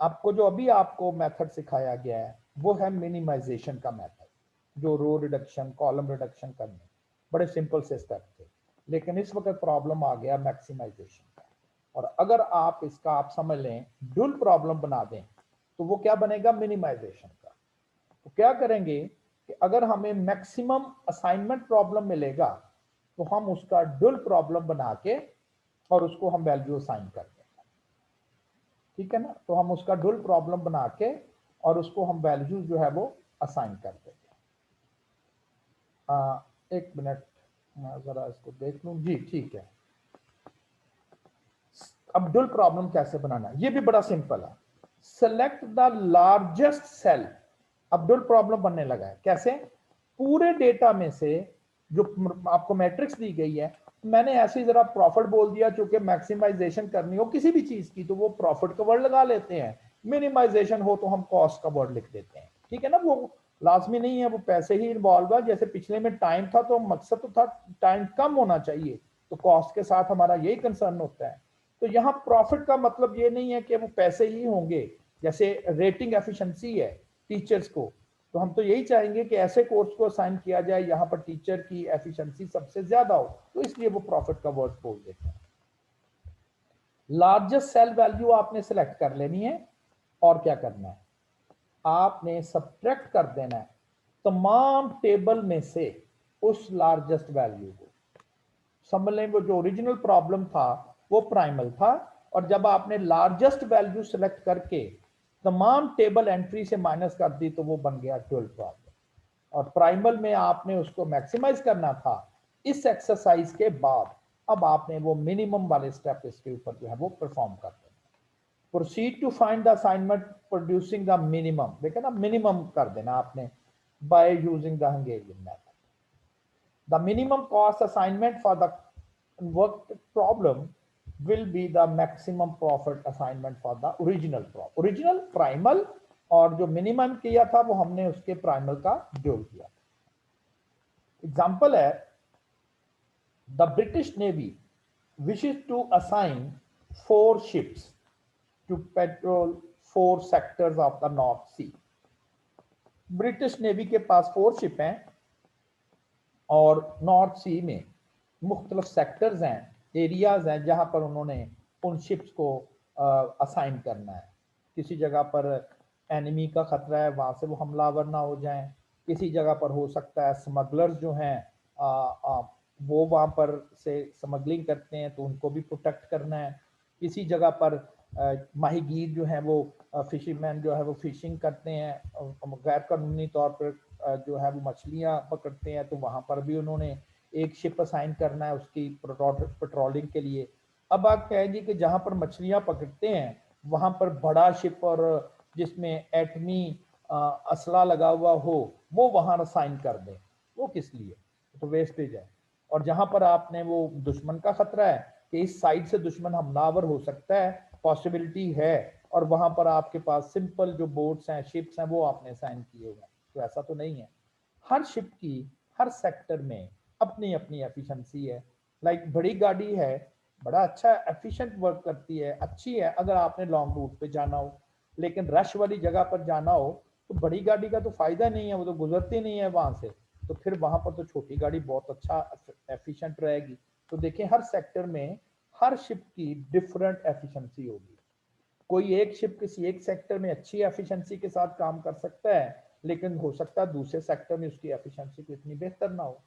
आपको जो अभी आपको मेथड सिखाया गया है वो है मिनिमाइजेशन का मेथड, जो रो रिडक्शन कॉलम रिडक्शन करने बड़े सिंपल से स्टेप थे, लेकिन इस वक्त प्रॉब्लम आ गया मैक्सिमाइजेशन का। और अगर आप इसका आप समझ लें ड्यूल प्रॉब्लम बना दें तो वो क्या बनेगा, मिनिमाइजेशन का। तो क्या करेंगे कि अगर हमें मैक्सिमम असाइनमेंट प्रॉब्लम मिलेगा तो हम उसका ड्यूल प्रॉब्लम बना के और उसको हम वैल्यू असाइन कर देंगे, ठीक है ना। तो हम उसका ड्यूल प्रॉब्लम बना के और उसको हम वैल्यू जो है वो असाइन कर देंगे। एक मिनट जरा इसको देख लूं जी, ठीक है। अब ड्यूल प्रॉब्लम कैसे बनाना है, ये भी बड़ा सिंपल है। Select the largest cell. अब ड्यूल प्रॉब्लम बनने लगा है, कैसे, पूरे डेटा में से जो आपको मैट्रिक्स दी गई है, मैंने ऐसे ही जरा प्रॉफिट बोल दिया, चूंकि मैक्सिमाइजेशन करनी हो किसी भी चीज की तो वो प्रॉफिट का वर्ड लगा लेते हैं, मिनिमाइजेशन हो तो हम कॉस्ट का वर्ड लिख देते हैं, ठीक है ना। वो लाजमी नहीं है वो पैसे ही इन्वॉल्व है, जैसे पिछले में टाइम था तो मकसद तो था टाइम कम होना चाहिए, तो कॉस्ट के साथ हमारा यही कंसर्न होता है। तो यहाँ प्रॉफिट का मतलब ये नहीं है कि वो पैसे ही होंगे, जैसे रेटिंग एफिशिएंसी है टीचर्स को, तो हम तो यही चाहेंगे कि ऐसे कोर्स को असाइन किया जाए यहाँ पर टीचर की एफिशिएंसी सबसे ज्यादा हो, तो इसलिए वो प्रॉफिट का वर्ड बोल देते हैं। लार्जेस्ट सेल वैल्यू आपने सिलेक्ट कर लेनी है और क्या करना है, आपने सब्ट्रैक्ट कर देना है तमाम टेबल में से उस लार्जेस्ट वैल्यू को। समझ लें वो जो ओरिजिनल प्रॉब्लम था वो प्राइमल था, और जब आपने लार्जेस्ट वैल्यू सिलेक्ट करके तमाम टेबल एंट्री से माइनस कर दी तो वो बन गया ड्यूल प्रॉब्लम, और प्राइमल में आपने उसको मैक्सिमाइज करना था। इस एक्सरसाइज के बाद अब आपने वो मिनिमम वाले स्टेप इसके ऊपर जो है वो परफॉर्म कर देना। Proceed to find the assignment producing the minimum, देखा ना मिनिमम कर देना आपने by using the Hungarian method. The minimum cost assignment for the worked problem will be the maximum profit assignment for the original primal, और जो minimum किया था वो हमने उसके प्राइमल का जोड़ किया। एग्जाम्पल है, the British navy wishes to assign 4 ships to patrol 4 sectors of the North Sea। British navy के पास 4 शिप हैं और नॉर्थ सी में मुख्तलिफ सेक्टर्स हैं, एरियाज हैं जहां पर उन्होंने उन शिप्स को असाइन करना है। किसी जगह पर एनिमी का खतरा है, वहां से वो हमलावर ना हो जाएं, किसी जगह पर हो सकता है स्मगलर्स जो हैं वो वहां पर से स्मगलिंग करते हैं तो उनको भी प्रोटेक्ट करना है, किसी जगह पर माहीगीर जो है वो फिशरमैन जो है वो फिशिंग करते हैं गैर कानूनी तौर पर जो है वो मछलियां पकड़ते हैं, तो वहां पर भी उन्होंने एक शिप असाइन करना है उसकी पेट्रोलिंग के लिए। अब आप कहेंगे कि जहां पर मछलियां पकड़ते हैं वहां पर बड़ा शिप और जिसमें एटमी असला लगा हुआ हो वो वहां असाइन कर दें, वो किस लिए, तो वेस्टेज है। और जहां पर आपने वो दुश्मन का खतरा है कि इस साइड से दुश्मन हमलावर हो सकता है, पॉसिबिलिटी है, और वहां पर आपके पास सिंपल जो बोट्स हैं शिप्स हैं वो आपने असाइन किए हुए हैं, तो ऐसा तो नहीं है। हर शिप की हर सेक्टर में अपनी अपनी एफिशिएंसी है। लाइक बड़ी गाड़ी है, बड़ा अच्छा एफिशिएंट वर्क करती है, अच्छी है अगर आपने लॉन्ग रूट पे जाना हो, लेकिन रश वाली जगह पर जाना हो तो बड़ी गाड़ी का तो फायदा नहीं है, वो तो गुजरती नहीं है वहां से, तो फिर वहां पर तो छोटी गाड़ी बहुत अच्छा एफिशिएंट रहेगी। तो देखें हर सेक्टर में हर शिप की डिफरेंट एफिशिएंसी होगी। कोई एक शिप किसी एक सेक्टर में अच्छी एफिशिएंसी के साथ काम कर सकता है, लेकिन हो सकता है दूसरे सेक्टर में उसकी एफिशिएंसी को इतनी बेहतर ना हो।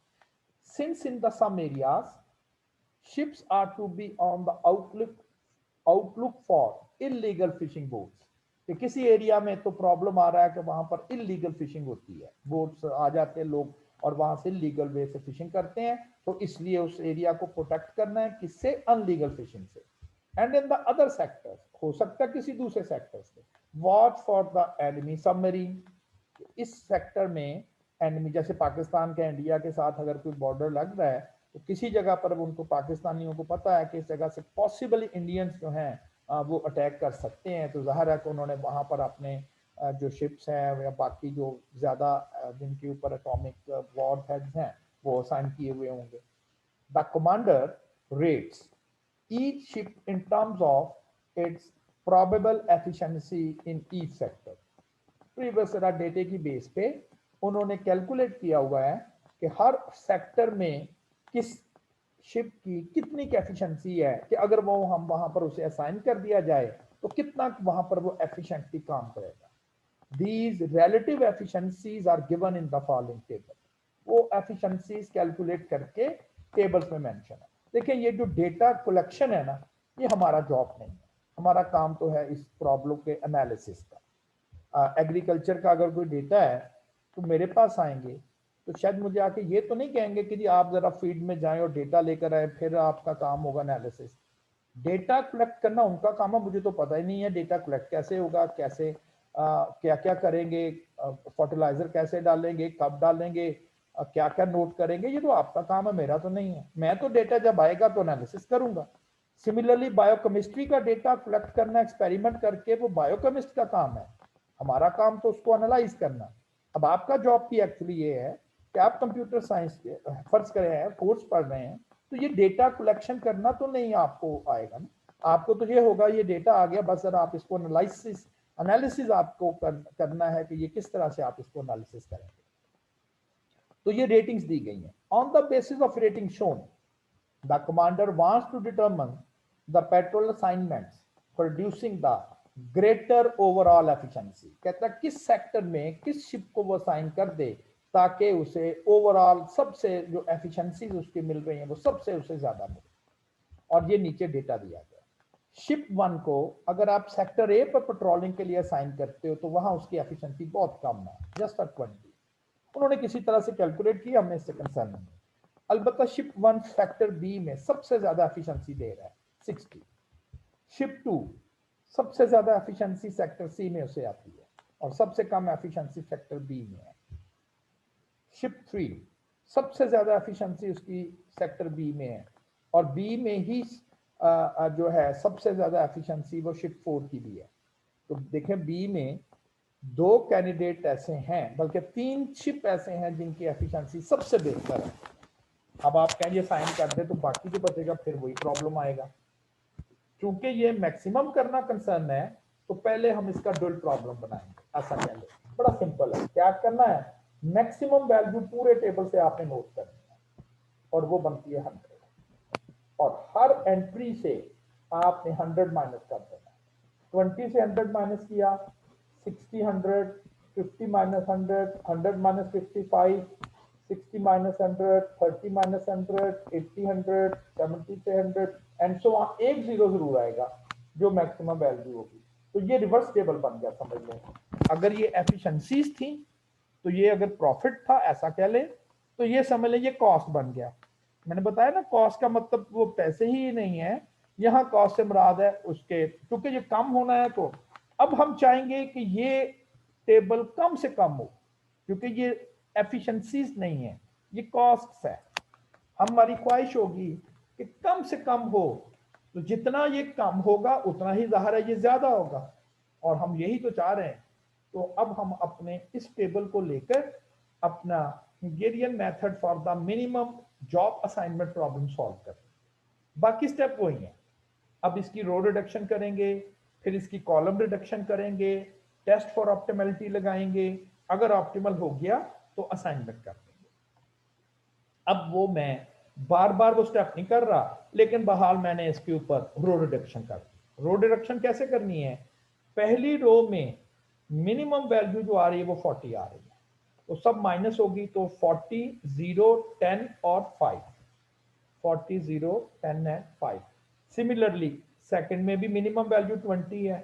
Since in the some areas ships are to be on the outlook for illegal fishing boats, कि किसी एरिया में तो प्रॉब्लम आ रहा है कि वहां पर इलीगल फिशिंग होती है, बोट्स आ जाते हैं लोग और वहां से लीगल वे से फिशिंग करते हैं, तो इसलिए उस एरिया को प्रोटेक्ट करना है किससे, अनलीगल फिशिंग से। And in the other sectors, हो सकता है किसी दूसरे सेक्टर से, watch for the enemy submarine, इस सेक्टर में एनिमी, जैसे पाकिस्तान के इंडिया के साथ अगर कोई बॉर्डर लग रहा है तो किसी जगह पर उनको पाकिस्तानियों को पता है कि इस जगह से पॉसिबली इंडियंस जो हैं वो अटैक कर सकते हैं, तो जाहिर है कि उन्होंने वहां पर अपने जो शिप्स हैं या बाकी जो ज्यादा जिनके ऊपर एटॉमिक वॉर हेड्स हैं वो असाइन किए हुए होंगे। The commander rates each ship in terms of its probable efficiency in each sector. Previous data की बेस पे उन्होंने कैलकुलेट किया हुआ है कि हर सेक्टर में किस शिप की कितनी एफिशिएंसी है, कि अगर वो हम वहां पर उसे असाइन कर दिया जाए तो कितना वहां पर वो एफिशिएंटली काम करेगा। These relative efficiencies are given in the following table, वो एफिशिएंसीज कैलकुलेट करके टेबल्स में मेंशन है। देखिए ये जो डेटा कलेक्शन है ना, ये हमारा जॉब नहीं है, हमारा काम तो है इस प्रॉब्लम के एनालिसिस का। एग्रीकल्चर का अगर कोई डेटा है तो मेरे पास आएंगे तो शायद मुझे आके ये तो नहीं कहेंगे कि जी आप जरा फील्ड में जाएं और डेटा लेकर आए फिर आपका काम होगा एनालिसिस। डेटा कलेक्ट करना उनका काम है, मुझे तो पता ही नहीं है डेटा कलेक्ट कैसे होगा, कैसे क्या क्या करेंगे, फर्टिलाइजर कैसे डालेंगे, कब डालेंगे, क्या क्या नोट करेंगे, ये तो आपका काम है, मेरा तो नहीं है। मैं तो डेटा जब आएगा तो एनालिसिस करूंगा। सिमिलरली बायोकेमिस्ट्री का डेटा कलेक्ट करना एक्सपेरिमेंट करके वो बायोकेमिस्ट का काम है, हमारा काम तो उसको एनालाइज करना। अब आपका जॉब भी एक्चुअली ये है कि आप कंप्यूटर साइंस फर्ज कर रहे हैं, कोर्स पढ़ रहे हैं, तो ये डेटा कलेक्शन करना तो नहीं आपको आएगा ना, आपको तो ये होगा ये डेटा आ गया, बस जरा आप इसको एनालिसिस आपको करना है कि ये किस तरह से आप इसको एनालिसिस करेंगे। तो ये रेटिंग्स दी गई हैं। On the basis of rating shown the commander wants to determine the patrol assignments producing the greater overall efficiency. कहता है किस सेक्टर में किस शिप को वो असाइन कर दे ताकि उसे ओवरऑल सबसे जो एफिशिएंसीज उसकी मिल रही हैं वो सबसे उसे ज्यादा मिले। और ये नीचे डेटा दिया गया। शिप 1 को अगर आप सेक्टर ए पर पेट्रोलिंग के लिए असाइन करते हो तो वहां उसकी एफिशिएंसी बहुत कम है, जस्ट 20। उन्होंने किसी तरह से कैलकुलेट किया, हमने इससे कंसर्न नहीं। अलबत्ता शिप 1 सेक्टर बी में सबसे ज्यादा एफिशिएंसी दे रहा है 60। शिप 2 सबसे ज्यादा एफिशिएंसी सेक्टर सी में उसे आती है और सबसे कम एफिशिएंसी सेक्टर बी में है। शिप 3 सबसे ज्यादा एफिशिएंसी उसकी सेक्टर बी में है और बी में ही जो है सबसे ज्यादा एफिशिएंसी वो शिप 4 की भी है। तो देखें बी में 2 कैंडिडेट ऐसे हैं, बल्कि 3 शिप ऐसे हैं जिनकी एफिशिएंसी सबसे बेहतर है। अब आप कहेंगे साइन कर दे तो बाकी जो बचेगा फिर वही प्रॉब्लम आएगा। क्योंकि ये मैक्सिमम करना कंसर्न है तो पहले हम इसका डुअल प्रॉब्लम बनाएंगे। ऐसा पहले बड़ा सिंपल है, क्या करना है, मैक्सिमम वैल्यू पूरे टेबल से आपने नोट करनी है और वो बनती है 100 और हर एंट्री से आपने 100 माइनस कर देना। 20 से 100 माइनस किया, 60 100, 50 माइनस 100, 100 माइनस 55, 60 माइनस 100, 30 माइनस 100, 80 100, 70 से 100 एंड सो ऑन। एक जीरो जरूर आएगा जो मैक्सिमम वैल्यू होगी। तो ये रिवर्स टेबल बन गया, समझ लें। अगर ये एफिशिएंसीज थी तो ये अगर प्रॉफिट था ऐसा कह लें, तो ये समझ लें ये कॉस्ट बन गया। मैंने बताया ना कॉस्ट का मतलब वो पैसे ही नहीं है, यहाँ कॉस्ट से मुराद है उसके, क्योंकि ये कम होना है। तो अब हम चाहेंगे कि ये टेबल कम से कम हो, क्योंकि ये एफिशिएंसीज नहीं है, ये कॉस्ट है। हमारी ख्वाहिश होगी कि कम से कम हो, तो जितना ये कम होगा उतना ही जाहिर है ये ज्यादा होगा और हम यही तो चाह रहे हैं। तो अब हम अपने इस टेबल को लेकर अपना Hungarian method for the minimum job assignment problem solve करें। बाकी स्टेप वही है। अब इसकी रो रिडक्शन करेंगे, फिर इसकी कॉलम रिडक्शन करेंगे, टेस्ट फॉर ऑप्टिमलिटी लगाएंगे, अगर ऑप्टिमल हो गया तो असाइनमेंट कर देंगे। अब वो मैं बार बार वो स्टेप नहीं कर रहा, लेकिन बहाल मैंने इसके ऊपर रो रिडक्शन कर दी। रो रिडक्शन कैसे करनी है, पहली रो में मिनिमम वैल्यू जो आ रही है वो 40 आ रही है, तो सब माइनस होगी, तो 40 0 10 और 5, 40 0 10 एंड 5। सिमिलरली सेकंड में भी मिनिमम वैल्यू 20 है,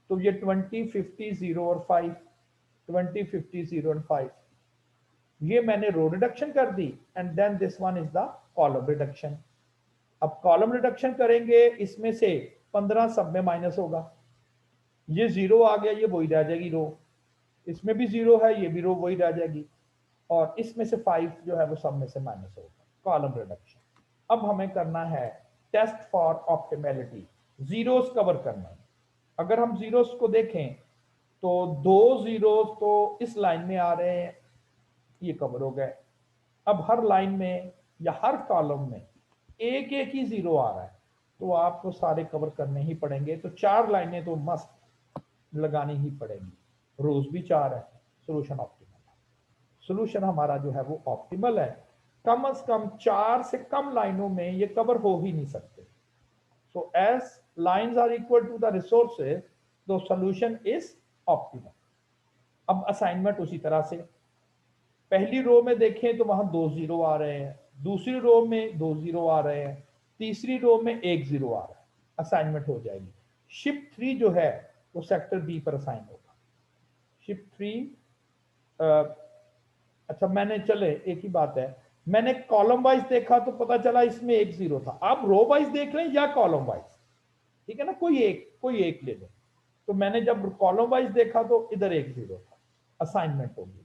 तो ये 20 50 0 और 5, 20 50 0 एंड 5। ये मैंने रो रिडक्शन कर दी and then this one is the column reduction. अब कॉलम रिडक्शन करेंगे, इसमें से 15 सब में माइनस होगा, ये 0 आ गया, ये वही रह जाएगी रो, इसमें भी 0 है, ये भी रो वही रह जाएगी, और इसमें से 5 जो है वो सब में से माइनस होगा, कॉलम रिडक्शन। अब हमें करना है test for optimality, zeros cover करना है। अगर हम जीरोस को देखें तो 2 जीरोस तो इस लाइन में आ रहे हैं, ये कवर हो गए। अब हर लाइन में या हर कॉलम में एक एक ही 0 आ रहा है, तो आपको सारे कवर करने ही पड़ेंगे। तो 4 लाइनें तो मस्त लगानी ही पड़ेगी, रोज भी 4 है, सोल्यूशन ऑप्टिमल है। सोल्यूशन हमारा जो है वो ऑप्टिमल है, कम से कम 4 से कम लाइनों में ये कवर हो ही नहीं सकते। So as lines are equal to the resources the solution is optimal. अब असाइनमेंट उसी तरह से, पहली रो में देखें तो वहां 2 0 आ रहे हैं, दूसरी रो में 2 0 आ रहे हैं, तीसरी रो में 1 0 आ रहा है, असाइनमेंट हो जाएगी। शिप 3 जो है वो सेक्टर बी पर असाइन होगा। शिप 3 अच्छा मैंने, चले एक ही बात है, मैंने कॉलम वाइज देखा तो पता चला इसमें 1 0 था। आप रो वाइज देख लें या कॉलम वाइज, ठीक है ना, कोई एक ले लें। तो मैंने जब कॉलम वाइज देखा तो इधर 1 0 था, असाइनमेंट होगी।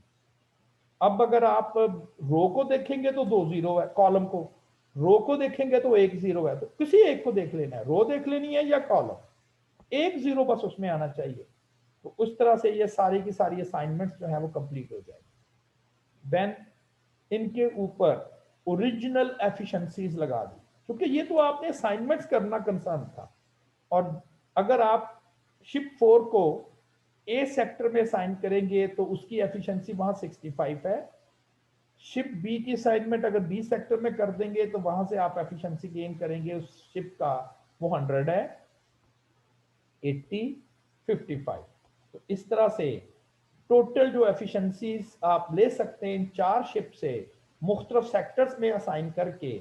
अब अगर आप रो को देखेंगे तो 2 0 है, कॉलम को, रो को देखेंगे तो 1 0 है, तो किसी एक को देख लेना है, रो देख लेनी है या कॉलम, 1 0 बस उसमें आना चाहिए। तो उस तरह से ये सारी की सारी असाइनमेंट्स जो है वो कंप्लीट हो जाएगी। देन इनके ऊपर ओरिजिनल एफिशिएंसीज लगा दी, क्योंकि ये तो आपने असाइनमेंट्स करना कंसर्न था। और अगर आप शिप 4 को ए सेक्टर में असाइन करेंगे तो उसकी एफिशिएंसी वहां 65 है। शिप बी की असाइनमेंट अगर बी सेक्टर में कर देंगे तो वहां से आप एफिशिएंसी गेन करेंगे उस शिप का, वो 100 है, 80, 55। तो इस तरह से टोटल जो एफिशिएंसीज आप ले सकते हैं इन 4 शिप से मुख्तलिफ सेक्टर्स में असाइन करके,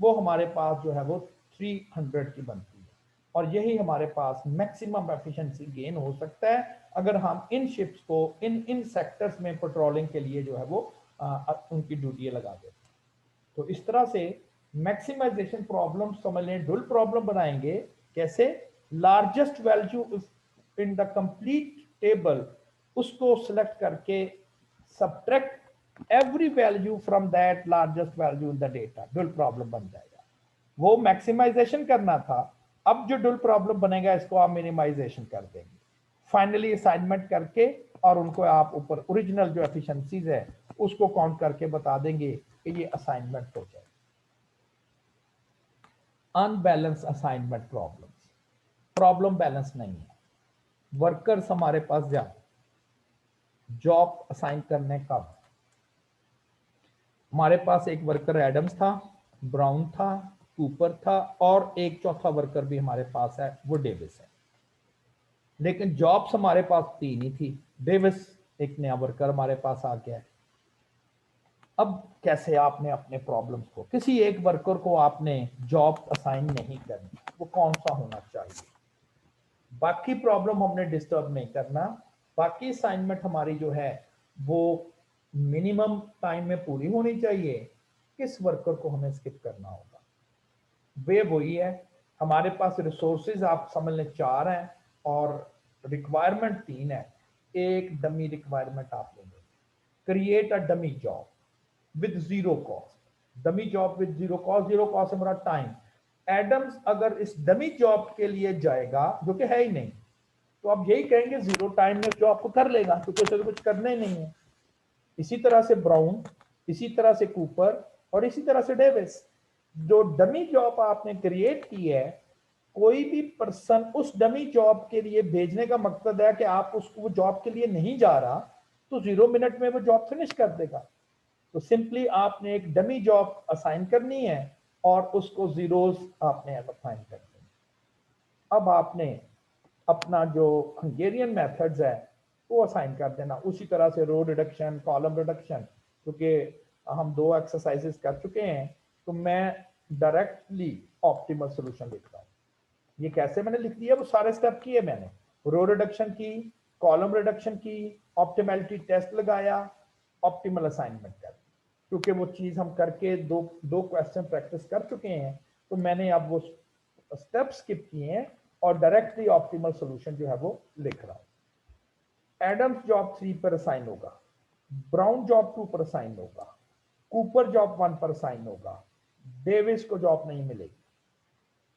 वो हमारे पास जो है वो 300 की बनती है। और यही हमारे पास मैक्सिमम एफिशिएंसी गेन हो सकता है अगर हम इन शिप्स को इन सेक्टर्स में पेट्रोलिंग के लिए जो है वो उनकी ड्यूटी लगा दें। तो इस तरह से मैक्सिमाइजेशन प्रॉब्लम समझ लें, डुअल प्रॉब्लम बनाएंगे कैसे, largest value in the complete table उसको सिलेक्ट करके subtract every value from that largest value in the data, dual problem बन जाएगा। वो मैक्सिमाइजेशन करना था, अब जो डुअल प्रॉब्लम बनेगा इसको आप मिनिमाइजेशन कर देंगे, फाइनली असाइनमेंट करके, और उनको आप ऊपर ओरिजिनल जो एफिशिएंसीज है उसको काउंट करके बता देंगे कि ये असाइनमेंट हो जाए। Unbalance assignment problems, problem balance नहीं है, वर्कर्स हमारे पास ज्यादा, जॉब असाइन करने का, हमारे पास एक वर्कर एडम्स था, ब्राउन था, कूपर था, और एक चौथा वर्कर भी हमारे पास है, वो डेविस है। लेकिन जॉब्स हमारे पास 3 ही थी, डेविस एक नया वर्कर हमारे पास आ गया है। अब कैसे आपने अपने प्रॉब्लम्स को, किसी एक वर्कर को आपने जॉब असाइन नहीं करनी, वो कौन सा होना चाहिए, बाकी प्रॉब्लम हमने डिस्टर्ब नहीं करना, बाकी असाइनमेंट हमारी जो है वो मिनिमम टाइम में पूरी होनी चाहिए, किस वर्कर को हमें स्किप करना होगा। वे वही है, हमारे पास रिसोर्सेज आप समझ लें 4 हैं और रिक्वायरमेंट 3 है। एक डमी रिक्वायरमेंट आप लेंगे, create a dummy job with zero cost, dummy job with zero cost, zero cost हमारा टाइम। एडम्स अगर इस डमी जॉब के लिए जाएगा, जो कि है ही नहीं, तो आप यही कहेंगे जीरो टाइम में जॉब को कर लेगा, क्योंकि उसे कुछ करना ही नहीं है। इसी तरह से ब्राउन, इसी तरह से कूपर, और इसी तरह से डेविस। जो डमी जॉब आपने क्रिएट की है, कोई भी पर्सन उस डमी जॉब के लिए भेजने का मकसद है कि आप उसको वो जॉब के लिए नहीं जा रहा, तो 0 मिनट में वो जॉब फिनिश कर देगा। तो सिंपली आपने एक डमी जॉब असाइन करनी है और उसको जीरोस आपने असाइन कर देना। अब आपने अपना जो हंगेरियन मेथड्स है वो असाइन कर देना, उसी तरह से रो रिडक्शन, कॉलम रिडक्शन, क्योंकि हम 2 एक्सरसाइजेस कर चुके हैं, तो मैं डायरेक्टली ऑप्टिमल सोल्यूशन लिख रहा हूँ। ये कैसे मैंने लिख दिया, वो सारे स्टेप किए मैंने, रो रिडक्शन की, कॉलम रिडक्शन की, ऑप्टिमैलिटी टेस्ट लगाया, ऑप्टिमल असाइनमेंट कर, क्योंकि वो चीज हम करके दो क्वेश्चन प्रैक्टिस कर चुके हैं, तो मैंने अब वो स्टेप स्किप किए हैं और डायरेक्टली ऑप्टिमल सॉल्यूशन जो है वो लिख रहा हूं। एडम्स जॉब 3 पर असाइन होगा, ब्राउन जॉब 2 पर असाइन होगा, कूपर जॉब 1 पर असाइन होगा, डेविस को जॉब नहीं मिलेगी।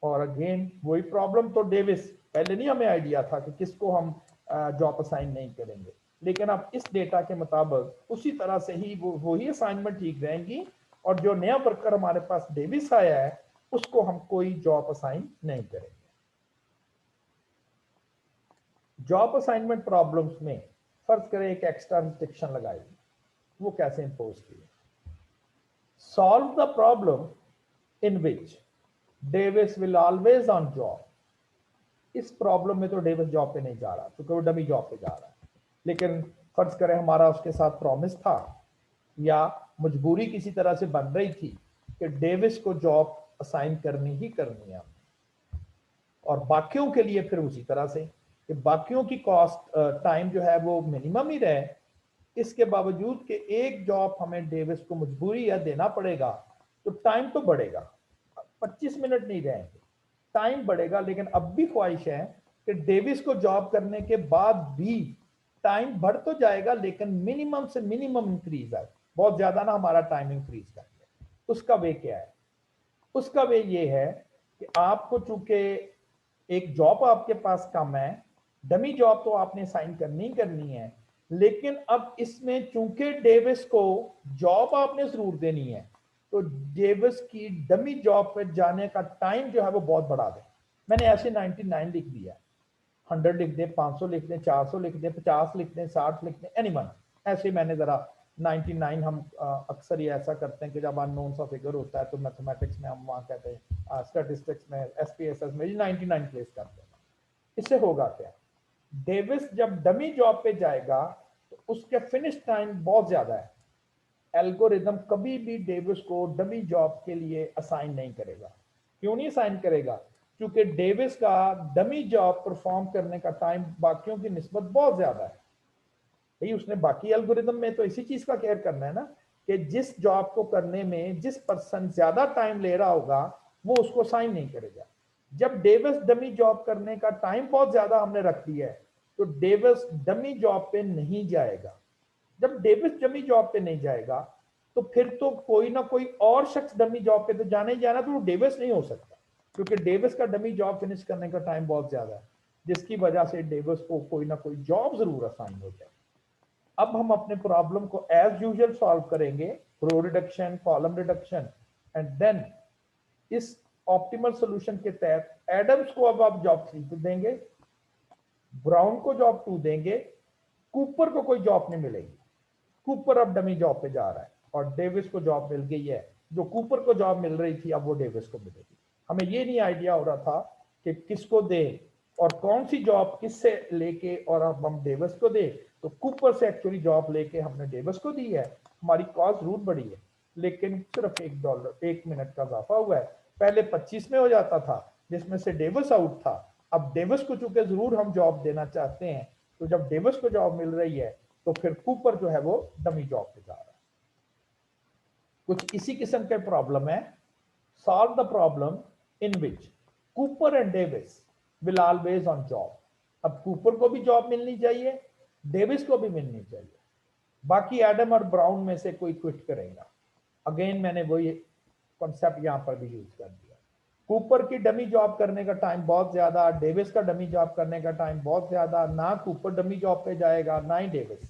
और अगेन वही प्रॉब्लम, तो डेविस पहले नहीं हमें आइडिया था कि किसको हम जॉब असाइन नहीं करेंगे, लेकिन अब इस डेटा के मुताबिक उसी तरह से ही वही असाइनमेंट ठीक रहेंगी, और जो नया वर्कर हमारे पास डेविस आया है उसको हम कोई जॉब असाइन नहीं करेंगे। जॉब असाइनमेंट प्रॉब्लम्स में फर्ज करें एक एक्स्ट्रा रिस्ट्रिक्शन लगाई, वो कैसे इंपोज की, solve the problem in which Davis will always on job. इस प्रॉब्लम में तो डेविस जॉब पे नहीं जा रहा क्योंकि वो डमी जॉब पे जा रहा है, लेकिन फर्ज करें हमारा उसके साथ प्रॉमिस था या मजबूरी किसी तरह से बन रही थी कि डेविस को जॉब असाइन करनी ही करनी है, और बाकियों के लिए फिर उसी तरह से कि बाकियों की कॉस्ट टाइम जो है वो मिनिमम ही रहे, इसके बावजूद कि एक जॉब हमें डेविस को मजबूरी या देना पड़ेगा, तो टाइम तो बढ़ेगा, 25 मिनट नहीं रहेंगे, टाइम बढ़ेगा, लेकिन अब भी ख्वाहिश है कि डेविस को जॉब करने के बाद भी टाइम बढ़ तो जाएगा, लेकिन मिनिमम से मिनिमम इंक्रीज आए, बहुत ज्यादा ना हमारा टाइम इंक्रीज करेंगे। उसका वे क्या है, उसका वे ये है कि आपको चूंकि एक जॉब आपके पास कम है, डमी जॉब तो आपने साइन करनी है, लेकिन अब इसमें चूंकि डेविस को जॉब आपने जरूर देनी है, तो डेविस की डमी जॉब पे जाने का टाइम जो है वो बहुत बढ़ा दें। मैंने ऐसे 99 लिख दिया, 100 लिख दें, 500 लिख दें, 400 लिख दें, 50 लिख दें, 60 लिख दें, एनीवन। ऐसे मैंने जरा 99 हम अक्सर ये ऐसा करते हैं कि जब अननोन सा फिगर होता है तो मैथमेटिक्स में हम वहाँ कहते हैं, स्टैटिस्टिक्स में, एसपीएसएस में 99 प्लेस करते हैं। इससे होगा क्या, डेविस जब डमी जॉब पे जाएगा तो उसके फिनिश टाइम बहुत ज्यादा है। एल्गोरिदम कभी भी डेविस को डमी जॉब के लिए असाइन नहीं करेगा। क्यों नहीं असाइन करेगा? क्योंकि डेविस का डमी जॉब परफॉर्म करने का टाइम बाकियों की निस्बत बहुत ज्यादा है। भाई उसने बाकी एल्गोरिदम में तो इसी चीज का केयर करना है ना, कि जिस जॉब को करने में जिस पर्सन ज्यादा टाइम ले रहा होगा वो उसको साइन नहीं करेगा। जब डेविस डमी जॉब करने का टाइम बहुत ज्यादा हमने रख दिया है तो डेविस डमी जॉब पे नहीं जाएगा। जब डेविस डमी जॉब पे नहीं जाएगा तो फिर तो कोई ना कोई और शख्स डमी जॉब पे तो जाना ही जाना, तो वो डेविस नहीं हो सकता, क्योंकि डेविस का डमी जॉब फिनिश करने का टाइम बहुत ज्यादा है, जिसकी वजह से डेविस को कोई ना कोई जॉब जरूर असाइन हो जाए। अब हम अपने प्रॉब्लम को एज यूजुअल सॉल्व करेंगे, row reduction, column reduction, and then इस ऑप्टिमल सॉल्यूशन के तहत एडम्स को अब आप जॉब 3 देंगे, ब्राउन को जॉब 2 देंगे, कूपर को कोई जॉब नहीं मिलेगी। कूपर अब डमी जॉब पे जा रहा है और डेविस को जॉब मिल गई है। जो कूपर को जॉब मिल रही थी अब वो डेविस को मिलेगी। हमें ये नहीं आइडिया हो रहा था कि किसको दे और कौन सी जॉब किससे लेके, और अब हम डेविस को दे तो कूपर से एक्चुअली जॉब लेके हमने डेविस को दी है। हमारी कॉस्ट जरूर बढ़ी है लेकिन सिर्फ $1 1 मिनट का इजाफा हुआ है। पहले 25 में हो जाता था जिसमें से डेविस आउट था। अब डेविस को चूंकि जरूर हम जॉब देना चाहते हैं तो जब डेविस को जॉब मिल रही है तो फिर कूपर जो है वो डमी जॉब पे जा रहा है। कुछ इसी किस्म के प्रॉब्लम है। Solve the problem in which Cooper and Davis will always on job. अब कूपर को भी जॉब मिलनी चाहिए, डेविस को भी मिलनी चाहिए, बाकी एडम और ब्राउन में से कोई क्विट करेगा। अगेन मैंने वही कॉन्सेप्ट यहां पर भी यूज कर दिया। कूपर की डमी जॉब करने का टाइम बहुत ज्यादा, डेविस का डमी जॉब करने का टाइम बहुत ज्यादा। ना कूपर डमी जॉब पे जाएगा ना ही डेविस।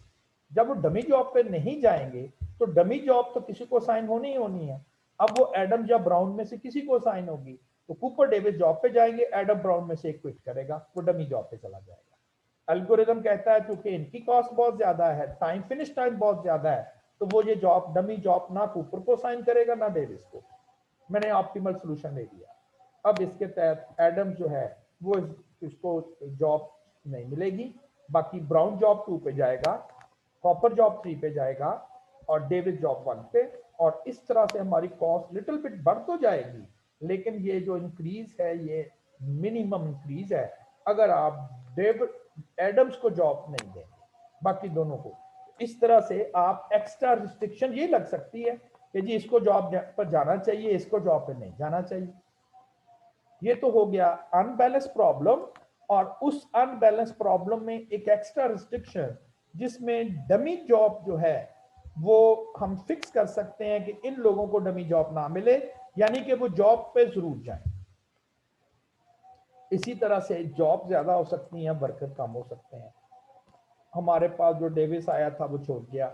जब वो डमी जॉब पे नहीं जाएंगे तो डमी जॉब तो किसी को साइन होनी ही होनी है। अब वो एडम या ब्राउन में से किसी को साइन होगी तो कूपर डेविस जॉब पे जाएंगे, एडम ब्राउन में से क्विट करेगा, वो डमी जॉब पे चला जाएगा। एल्गोरिदम कहता है क्योंकि इनकी कॉस्ट बहुत ज्यादा है, टाइम फिनिश टाइम बहुत ज्यादा है, तो वो ये जॉब डमी जॉब ना कूपर को साइन करेगा ना डेविस को। मैंने ऑप्टिमल सॉल्यूशन ले लिया। अब इसके तहत एडम जो है वो इसको जॉब नहीं मिलेगी, बाकी ब्राउन जॉब 2 पे जाएगा, कॉपर जॉब 3 पे जाएगा और डेविड जॉब 1 पे। और इस तरह से हमारी कॉस्ट लिटिल बिट बढ़ तो जाएगी लेकिन ये जो इंक्रीज है ये मिनिमम इंक्रीज है अगर आप डेविड एडम्स को जॉब नहीं देंगे, बाकी दोनों को। इस तरह से आप एक्स्ट्रा रिस्ट्रिक्शन ये लग सकती है कि जी इसको जॉब पर जाना चाहिए, इसको जॉब पे नहीं जाना चाहिए। ये तो हो गया अनबैलेंस प्रॉब्लम। और उस अनबैलेंस प्रॉब्लम में एक एक्स्ट्रा रिस्ट्रिक्शन जिसमें डमी जॉब जो है वो हम फिक्स कर सकते हैं कि इन लोगों को डमी जॉब ना मिले, यानी कि वो जॉब पे जरूर जाएं। इसी तरह से जॉब ज्यादा हो सकती है, वर्कर कम हो सकते हैं। हमारे पास जो डेविस आया था वो छोड़ गया,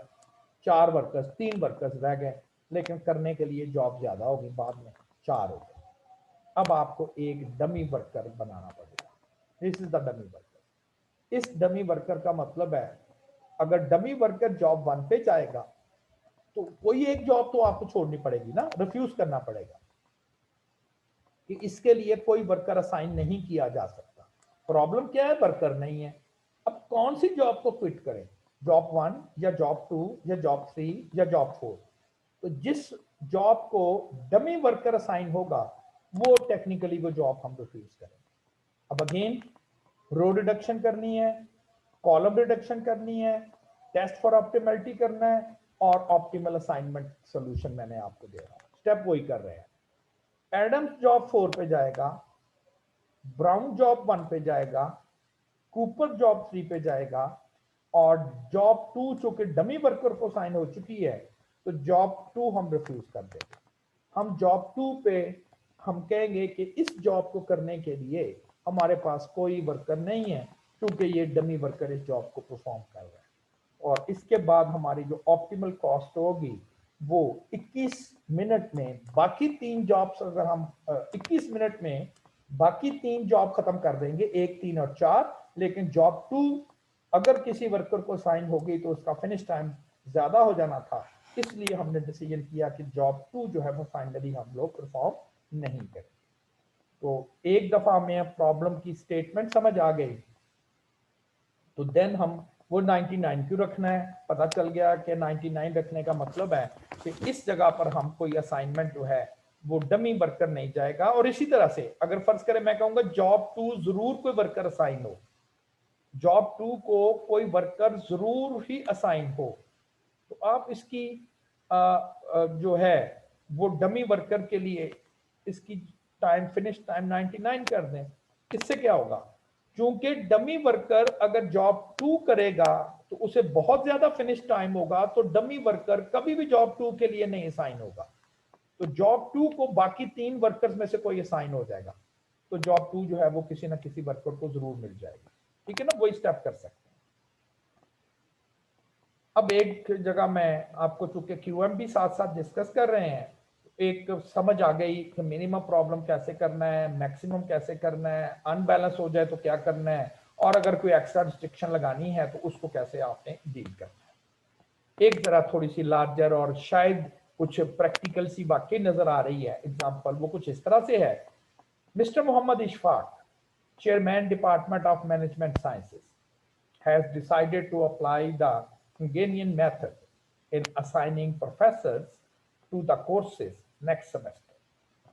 4 वर्कर्स, 3 वर्कर्स रह गए, लेकिन करने के लिए जॉब ज्यादा होगी, बाद में 4 हो गए। अब आपको एक डमी वर्कर बनाना पड़ेगा। This is the dummy worker. इस डमी वर्कर का मतलब है अगर डमी वर्कर जॉब 1 पे जाएगा तो कोई एक जॉब तो आपको छोड़नी पड़ेगी ना, रिफ्यूज करना पड़ेगा कि इसके लिए कोई वर्कर असाइन नहीं किया जा सकता। प्रॉब्लम क्या है, वर्कर नहीं है। अब कौन सी जॉब को क्विट करें, जॉब 1 या जॉब 2 या जॉब 3 या जॉब 4? तो जिस जॉब को डमी वर्कर असाइन होगा वो टेक्निकली वो जॉब हम रिफ्यूज करेंगे। अब अगेन रो रिडक्शन करनी है, कॉलम रिडक्शन करनी है, टेस्ट फॉर ऑप्टिमलिटी करना है और ऑप्टिमल असाइनमेंट सॉल्यूशन मैंने आपको दे रहा हूं। स्टेप वही कर रहे हैं। एडम्स जॉब 4 पे जाएगा, ब्राउन जॉब 1 पे जाएगा, कूपर जॉब 3 पे जाएगा और जॉब 2 चूंकि डमी वर्कर को साइन हो चुकी है तो जॉब 2 हम रिफ्यूज कर देंगे। हम जॉब 2 पे हम कहेंगे कि इस जॉब को करने के लिए हमारे पास कोई वर्कर नहीं है क्योंकि ये डमी वर्कर इस जॉब को परफॉर्म कर रहा है। और इसके बाद हमारी जो ऑप्टिमल कॉस्ट होगी वो 21 मिनट में बाकी 3 जॉब्स, अगर हम 21 मिनट में बाकी 3 जॉब खत्म कर देंगे, 1, 3 और 4, लेकिन जॉब 2 अगर किसी वर्कर को साइन हो गई तो उसका फिनिश टाइम ज्यादा हो जाना था, इसलिए हमने डिसीजन किया कि जॉब 2 जो है वो फाइनली हम लोग परफॉर्म नहीं करें। तो एक दफा में प्रॉब्लम की स्टेटमेंट समझ आ गई, तो देन हम वो 99 क्यों रखना है, पता चल गया कि 99 रखने का मतलब है कि इस जगह पर हम कोई असाइनमेंट जो है वो डमी वर्कर नहीं जाएगा। और इसी तरह से अगर फर्ज करें मैं कहूंगा जॉब 2 जरूर कोई वर्कर असाइन हो, जॉब 2 को कोई वर्कर जरूर ही असाइन हो, तो आप इसकी जो है वो डमी वर्कर के लिए इसकी टाइम फिनिश टाइम 99 कर दें। इससे क्या होगा, क्योंकि डमी वर्कर अगर जॉब 2 करेगा तो उसे बहुत ज्यादा फिनिश टाइम होगा, तो डमी वर्कर कभी भी जॉब 2 के लिए नहीं असाइन होगा। तो जॉब 2 को बाकी 3 वर्कर्स में से कोई असाइन हो जाएगा, तो जॉब 2 जो है वो किसी ना किसी वर्कर को जरूर मिल जाएगी। ठीक है ना, वही स्टेप कर सकते हैं। अब एक जगह मैं आपको, चूंकि क्यूएम भी साथ साथ डिस्कस कर रहे हैं, एक समझ आ गई कि मिनिमम प्रॉब्लम कैसे करना है, मैक्सिमम कैसे करना है, अनबैलेंस हो जाए तो क्या करना है, और अगर कोई एक्स्ट्रा रिस्ट्रिक्शन लगानी है तो उसको कैसे आपने डील करना है। एक जरा थोड़ी सी लार्जर और शायद कुछ प्रैक्टिकल सी बातें नजर आ रही है एग्जाम्पल, वो कुछ इस तरह से है। Mister Mohammad Ishfaq, chairman department of management sciences, has decided to apply the Hungarian method in assigning professors to the courses next semester.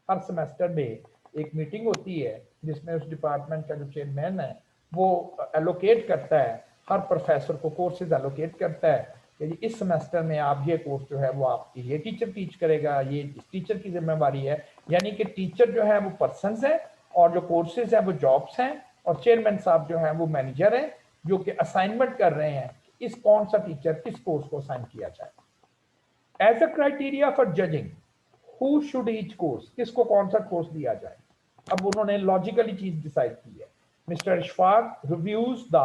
Her semester में एक मीटिंग होती है जिसमें उस डिपार्टमेंट का जो चेयरमैन है वो एलोकेट करता है, हर प्रोफेसर को कोर्सेज एलोकेट करता है कि इस सेमेस्टर में आप ये कोर्स जो है वो आपकी ये टीचर टीच करेगा, ये इस टीचर की जिम्मेवारी है। यानी कि टीचर जो है वो पर्सन्स है और जो कोर्सेज है वो जॉब्स हैं, और चेयरमैन साहब जो है वो मैनेजर है जो कि असाइनमेंट कर रहे हैं इस कौन सा टीचर किस कोर्स को असाइन किया जाए। As a criteria for judging who should each course, किसको कौन सा कोर्स दिया जाए। अब उन्होंने लॉजिकली चीज डिसाइड की है। Mister Ishfaq reviews the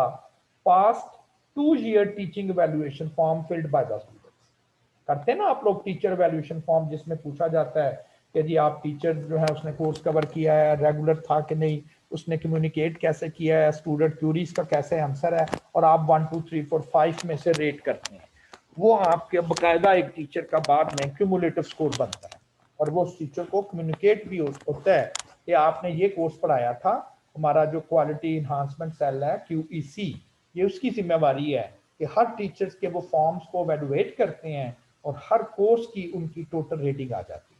past 2 year teaching evaluation form filled by the students. करते हैं ना आप लोग टीचर इवैल्यूएशन फॉर्म, जिसमें पूछा जाता है कि जी आप टीचर जो है उसने कोर्स कवर किया है, रेगुलर था कि नहीं, उसने कम्युनिकेट कैसे किया है, स्टूडेंट क्यूरीज का कैसे आंसर है, और आप 1 2 3 4 5 में से रेट करते हैं। वो आपके बकायदा एक टीचर का बाद में क्यूमुलेटिव स्कोर बनता है, और वो उस टीचर को कम्युनिकेट भी होता है कि आपने ये कोर्स पढ़ाया था। हमारा जो क्वालिटी इन्हांसमेंट सेल है QEC, ये उसकी जिम्मेवारी है कि हर टीचर्स के वो फॉर्म्स को वैल्यूएट करते हैं और हर कोर्स की उनकी टोटल रेटिंग आ जाती है।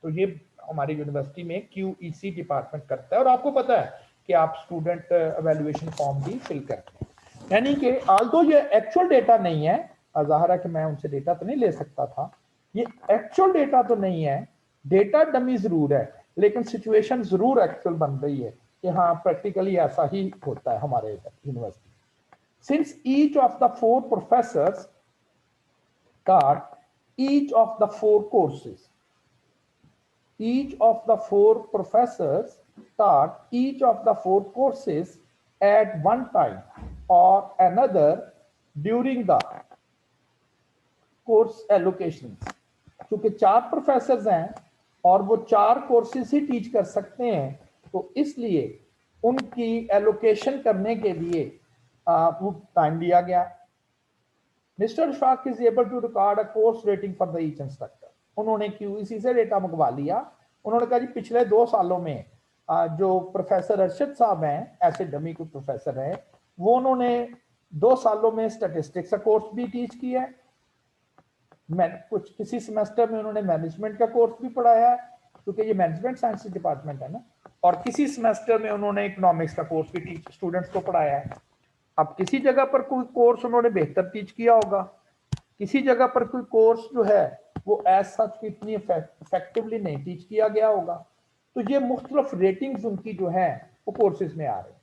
तो ये हमारी यूनिवर्सिटी में QEC डिपार्टमेंट करता है, और आपको पता है कि आप स्टूडेंट एवेल्युएशन फॉर्म भी फिल करते हैं। यानी कि आल्दो ये एक्चुअल डेटा नहीं है, ज़ाहिर है कि मैं उनसे डेटा तो नहीं ले सकता था, ये एक्चुअल डेटा तो नहीं है, डेटा डमी जरूर है, लेकिन सिचुएशन जरूर एक्चुअल बन रही है कि हाँ प्रैक्टिकली ऐसा ही होता है हमारे university. Since each of the 4 professors taught each of the 4 courses, each of the 4 professors taught each of the 4 courses at one time or another during the course allocations। क्योंकि 4 प्रोफेसर हैं और वो 4 courses ही teach कर सकते हैं, तो इसलिए उनकी एलोकेशन करने के लिए वो टाइम दिया गया। मिस्टर शाक is able to record a course rating for the each instructor. उन्होंने QEC से डेटा मंगवा लिया। उन्होंने कहा जी पिछले 2 सालों में जो प्रोफेसर अरशद साहब हैं, ऐसे डमी को प्रोफेसर हैं, वो उन्होंने 2 सालों में स्टैटिस्टिक्स का कोर्स भी टीच किया है, कुछ किसी सेमेस्टर में उन्होंने मैनेजमेंट का कोर्स भी पढ़ाया है क्योंकि ये मैनेजमेंट साइंस डिपार्टमेंट है ना, और किसी सेमेस्टर में उन्होंने इकोनॉमिक्स का कोर्स भी स्टूडेंट्स को पढ़ाया है। अब किसी जगह पर कोई कोर्स उन्होंने बेहतर टीच किया होगा, किसी जगह पर कोई कोर्स जो है वो एज सच इतनी इफेक्टिवली नहीं टीच किया गया होगा, तो ये मुख्तलिफ रेटिंग्स उनकी जो है वो कोर्सेज में आ रही है।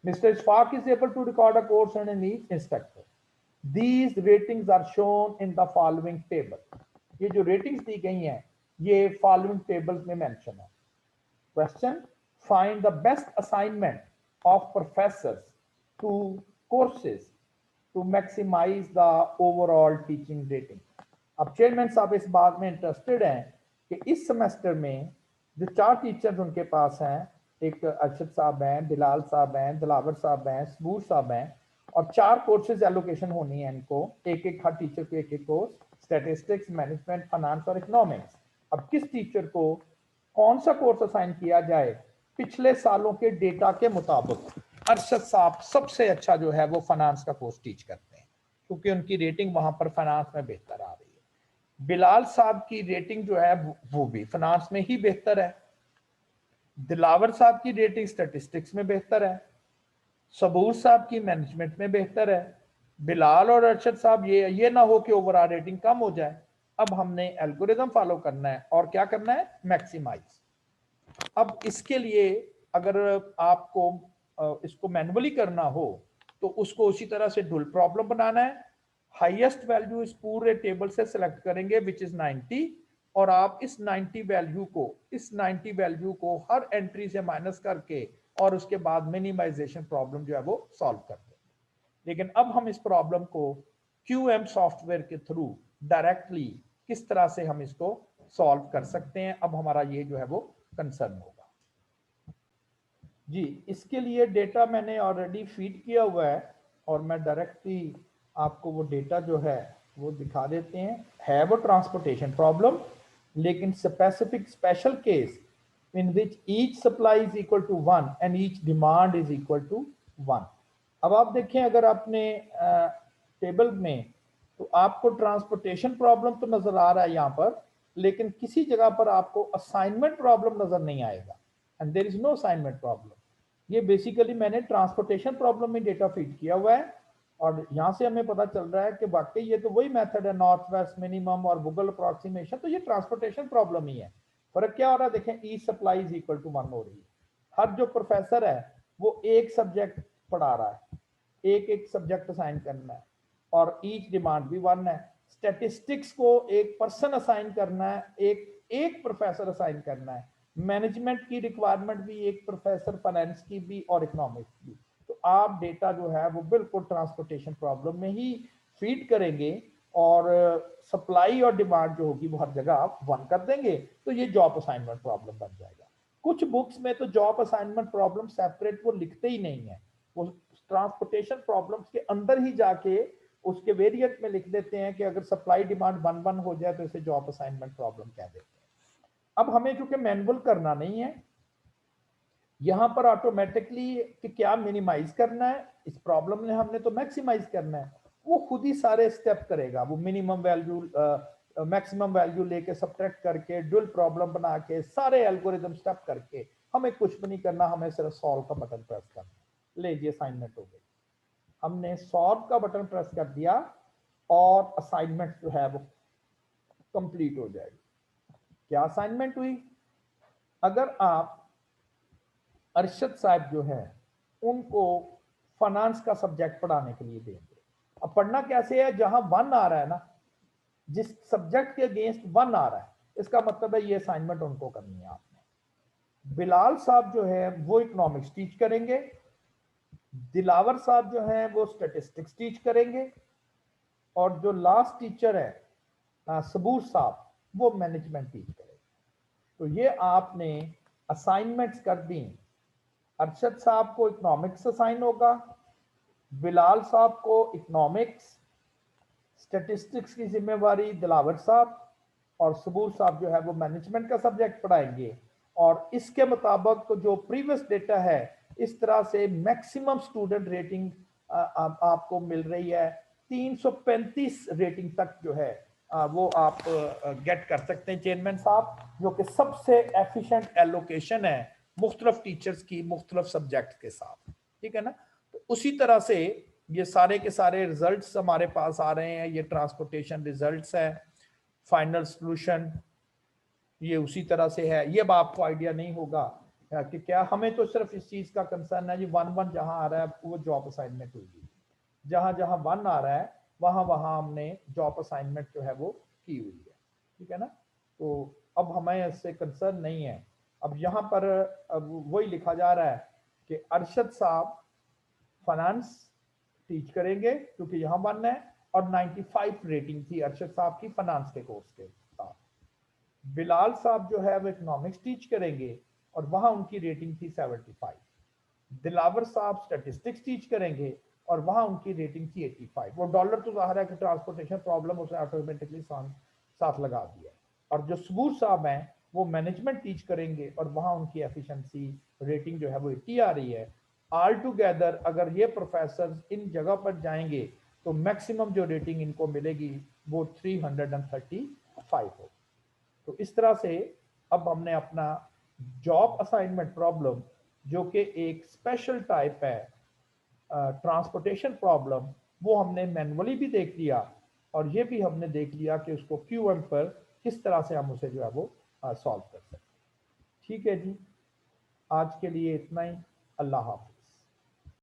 Mister Ishfaq is able to record a course and an each instructor. These ratings are shown in the following table। ये जो रेटिंग्स दी गई हैं ये फॉलोइंग टेबल्स में मेंशन है। Question, find the best assignment of professors to courses to maximize the overall teaching rating। अब chairman साहब इस बात में इंटरेस्टेड हैं कि इस सेमेस्टर में जो 4 टीचर्स उनके पास हैं, एक अरशद साहब हैं, बिलाल साहब हैं, दिलावर साहब हैं, सबूर साहब हैं, और 4 कोर्सेज एलोकेशन होनी है इनको, एक हर टीचर को एक कोर्स, स्टैटिस्टिक्स, मैनेजमेंट, फाइनेंस और इकोनॉमिक्स। अब किस टीचर को कौन सा कोर्स असाइन किया जाए? पिछले सालों के डेटा के मुताबिक अरशद साहब सबसे अच्छा जो है वो फाइनेंस का कोर्स टीच करते हैं, क्योंकि उनकी रेटिंग वहां पर फाइनेंस में बेहतर आ रही है। बिलाल साहब की रेटिंग जो है वो भी फाइनेंस में ही बेहतर है। दिलावर साहब की रेटिंग स्टैटिस्टिक्स में बेहतर है। सबूर साहब की मैनेजमेंट में बेहतर है। बिलाल और अरशद साहब ये ना हो कि ओवरऑल रेटिंग कम हो जाए। अब हमने एल्गोरिथम फॉलो करना है और क्या करना है? मैक्सिमाइज। अब इसके लिए अगर आपको इसको मैनुअली करना हो तो उसको उसी तरह से डुअल प्रॉब्लम बनाना है। हाईएस्ट वैल्यू इस पूरे टेबल से सिलेक्ट करेंगे विच इज 90, और आप इस 90 वैल्यू को हर एंट्री से माइनस करके और उसके बाद मिनिमाइजेशन प्रॉब्लम जो है वो सॉल्व कर देंगे। लेकिन अब हम इस प्रॉब्लम को QM सॉफ्टवेयर के थ्रू डायरेक्टली किस तरह से हम इसको सॉल्व कर सकते हैं, अब हमारा ये जो है वो कंसर्न होगा जी। इसके लिए डेटा मैंने ऑलरेडी फीड किया हुआ है और मैं डायरेक्टली आपको वो डेटा जो है वो दिखा देते हैं। है वो ट्रांसपोर्टेशन प्रॉब्लम, लेकिन specific special case in which each supply is equal to 1 and each demand is equal to 1। अब आप देखें अगर आपने टेबल में, तो आपको ट्रांसपोर्टेशन प्रॉब्लम तो नजर आ रहा है यहाँ पर, लेकिन किसी जगह पर आपको असाइनमेंट प्रॉब्लम नजर नहीं आएगा, and there is no assignment problem. ये बेसिकली मैंने ट्रांसपोर्टेशन प्रॉब्लम में डेटा फीड किया हुआ है, और यहाँ से हमें पता चल रहा है कि वाकई ये तो वही मेथड है, नॉर्थ वेस्ट मिनिमम और गूगल अप्रोक्सीमेशन, तो ये ट्रांसपोर्टेशन प्रॉब्लम ही है। फर्क क्या हो रहा है? देखें, ई सप्लाई इज इक्वल टू 1 हो रही है। हर जो प्रोफेसर है वो एक सब्जेक्ट पढ़ा रहा है, एक एक सब्जेक्ट असाइन करना है, और ईच डिमांड भी 1 है। स्टैटिस्टिक्स को एक पर्सन असाइन करना है, एक प्रोफेसर असाइन करना है। मैनेजमेंट की रिक्वायरमेंट भी एक प्रोफेसर, फाइनेंस की भी और इकोनॉमिक्स की। तो आप डेटा जो है वो बिल्कुल ट्रांसपोर्टेशन प्रॉब्लम में ही फीड करेंगे, और सप्लाई और डिमांड जो होगी वो हर जगह आप 1 कर देंगे, तो ये जॉब असाइनमेंट प्रॉब्लम बन जाएगा। कुछ बुक्स में तो जॉब असाइनमेंट प्रॉब्लम सेपरेट वो लिखते ही नहीं है, वो ट्रांसपोर्टेशन प्रॉब्लम्स के अंदर ही जाके उसके वेरिएंट में लिख देते हैं कि अगर सप्लाई डिमांड 1-1 हो जाए तो इसे जॉब असाइनमेंट प्रॉब्लम कह देते हैं। अब हमें क्योंकि मैनुअल करना नहीं है, यहां पर ऑटोमेटिकली कि क्या मिनिमाइज करना है, इस प्रॉब्लम में हमने तो मैक्सिमाइज करना है, वो खुद ही सारे स्टेप करेगा। वो मिनिमम वैल्यू मैक्सिमम वैल्यू लेके सब्ट्रैक्ट करके डुअल प्रॉब्लम बना के सारे एल्गोरिथम स्टेप करके, हमें कुछ भी नहीं करना, हमें सिर्फ सॉल्व का बटन प्रेस करना। ले जी असाइनमेंट हो गई, हमने सॉल्व का बटन प्रेस कर दिया और असाइनमेंट जो है वो कंप्लीट हो जाएगी। क्या असाइनमेंट हुई? अगर आप अरशद साहब जो है उनको फाइनेंस का सब्जेक्ट पढ़ाने के लिए देंगे, अब पढ़ना कैसे है? जहां 1 आ रहा है ना, जिस सब्जेक्ट के अगेंस्ट 1 आ रहा है, इसका मतलब है ये असाइनमेंट उनको करनी है आपने। बिलाल साहब जो है वो इकोनॉमिक्स टीच करेंगे, दिलावर साहब जो है वो स्टैटिस्टिक्स टीच करेंगे, और जो लास्ट टीचर है सबूर साहब, वो मैनेजमेंट टीच करेंगे। तो ये आपने असाइनमेंट्स कर दी। अरशद साहब को इकोनॉमिक्स असाइन होगा, बिलाल साहब को इकोनॉमिक्स, स्टैटिस्टिक्स की जिम्मेवारी दिलावर साहब, और सबूर साहब जो है वो मैनेजमेंट का सब्जेक्ट पढ़ाएंगे। और इसके मुताबिक जो प्रीवियस डेटा है, इस तरह से मैक्सिमम स्टूडेंट रेटिंग आपको मिल रही है। 335 रेटिंग तक जो है वो आप गेट कर सकते हैं चेयरमैन साहब, जो कि सबसे एफिशिएंट एलोकेशन है मुख्तलिफ टीचर्स की मुख्तलिफ सब्जेक्ट के साथ, ठीक है ना। तो उसी तरह से ये सारे के सारे रिजल्ट्स हमारे पास आ रहे हैं। ये ट्रांसपोर्टेशन रिजल्ट्स है, फाइनल सॉल्यूशन ये उसी तरह से है। ये अब आपको आइडिया नहीं होगा कि क्या, हमें तो सिर्फ इस चीज का कंसर्न है जी 1-1 जहां आ रहा है वो जॉब असाइनमेंट हुई, जहां जहां 1 आ रहा है वहां वहां हमने जॉब असाइनमेंट जो है वो की हुई है, ठीक है ना। तो अब हमें इससे कंसर्न नहीं है। अब यहाँ पर अब वही लिखा जा रहा है कि अरशद साहब फाइनेंस टीच करेंगे क्योंकि यहाँ 1 है, और 95 रेटिंग थी अरशद साहब की फाइनेंस के कोर्स के साथ। बिलाल साहब जो है वो इकोनॉमिक्स टीच करेंगे और वहां उनकी रेटिंग थी 75। दिलावर साहब स्टैटिस्टिक्स टीच करेंगे और वहां उनकी रेटिंग थी 85। वो डॉलर तो जाहिर है कि ट्रांसपोर्टेशन प्रॉब्लम उसने ऑटोमेटिकली साथ लगा दिया। और जो सबूर साहब हैं वो मैनेजमेंट टीच करेंगे और वहां उनकी एफिशिएंसी रेटिंग जो है वो 80 आ रही है। ऑल टुगेदर अगर ये प्रोफेसर इन जगह पर जाएंगे तो मैक्सिमम जो रेटिंग इनको मिलेगी वो 335 हो। तो इस तरह से अब हमने अपना जॉब असाइनमेंट प्रॉब्लम, जो कि एक स्पेशल टाइप है ट्रांसपोर्टेशन प्रॉब्लम, वो हमने मैनुअली भी देख लिया और ये भी हमने देख लिया कि उसको क्यूएम पर किस तरह से हम उसे जो है वो सॉल्व कर सकते हैं। ठीक है जी, आज के लिए इतना ही। अल्लाह हाफ़िज़।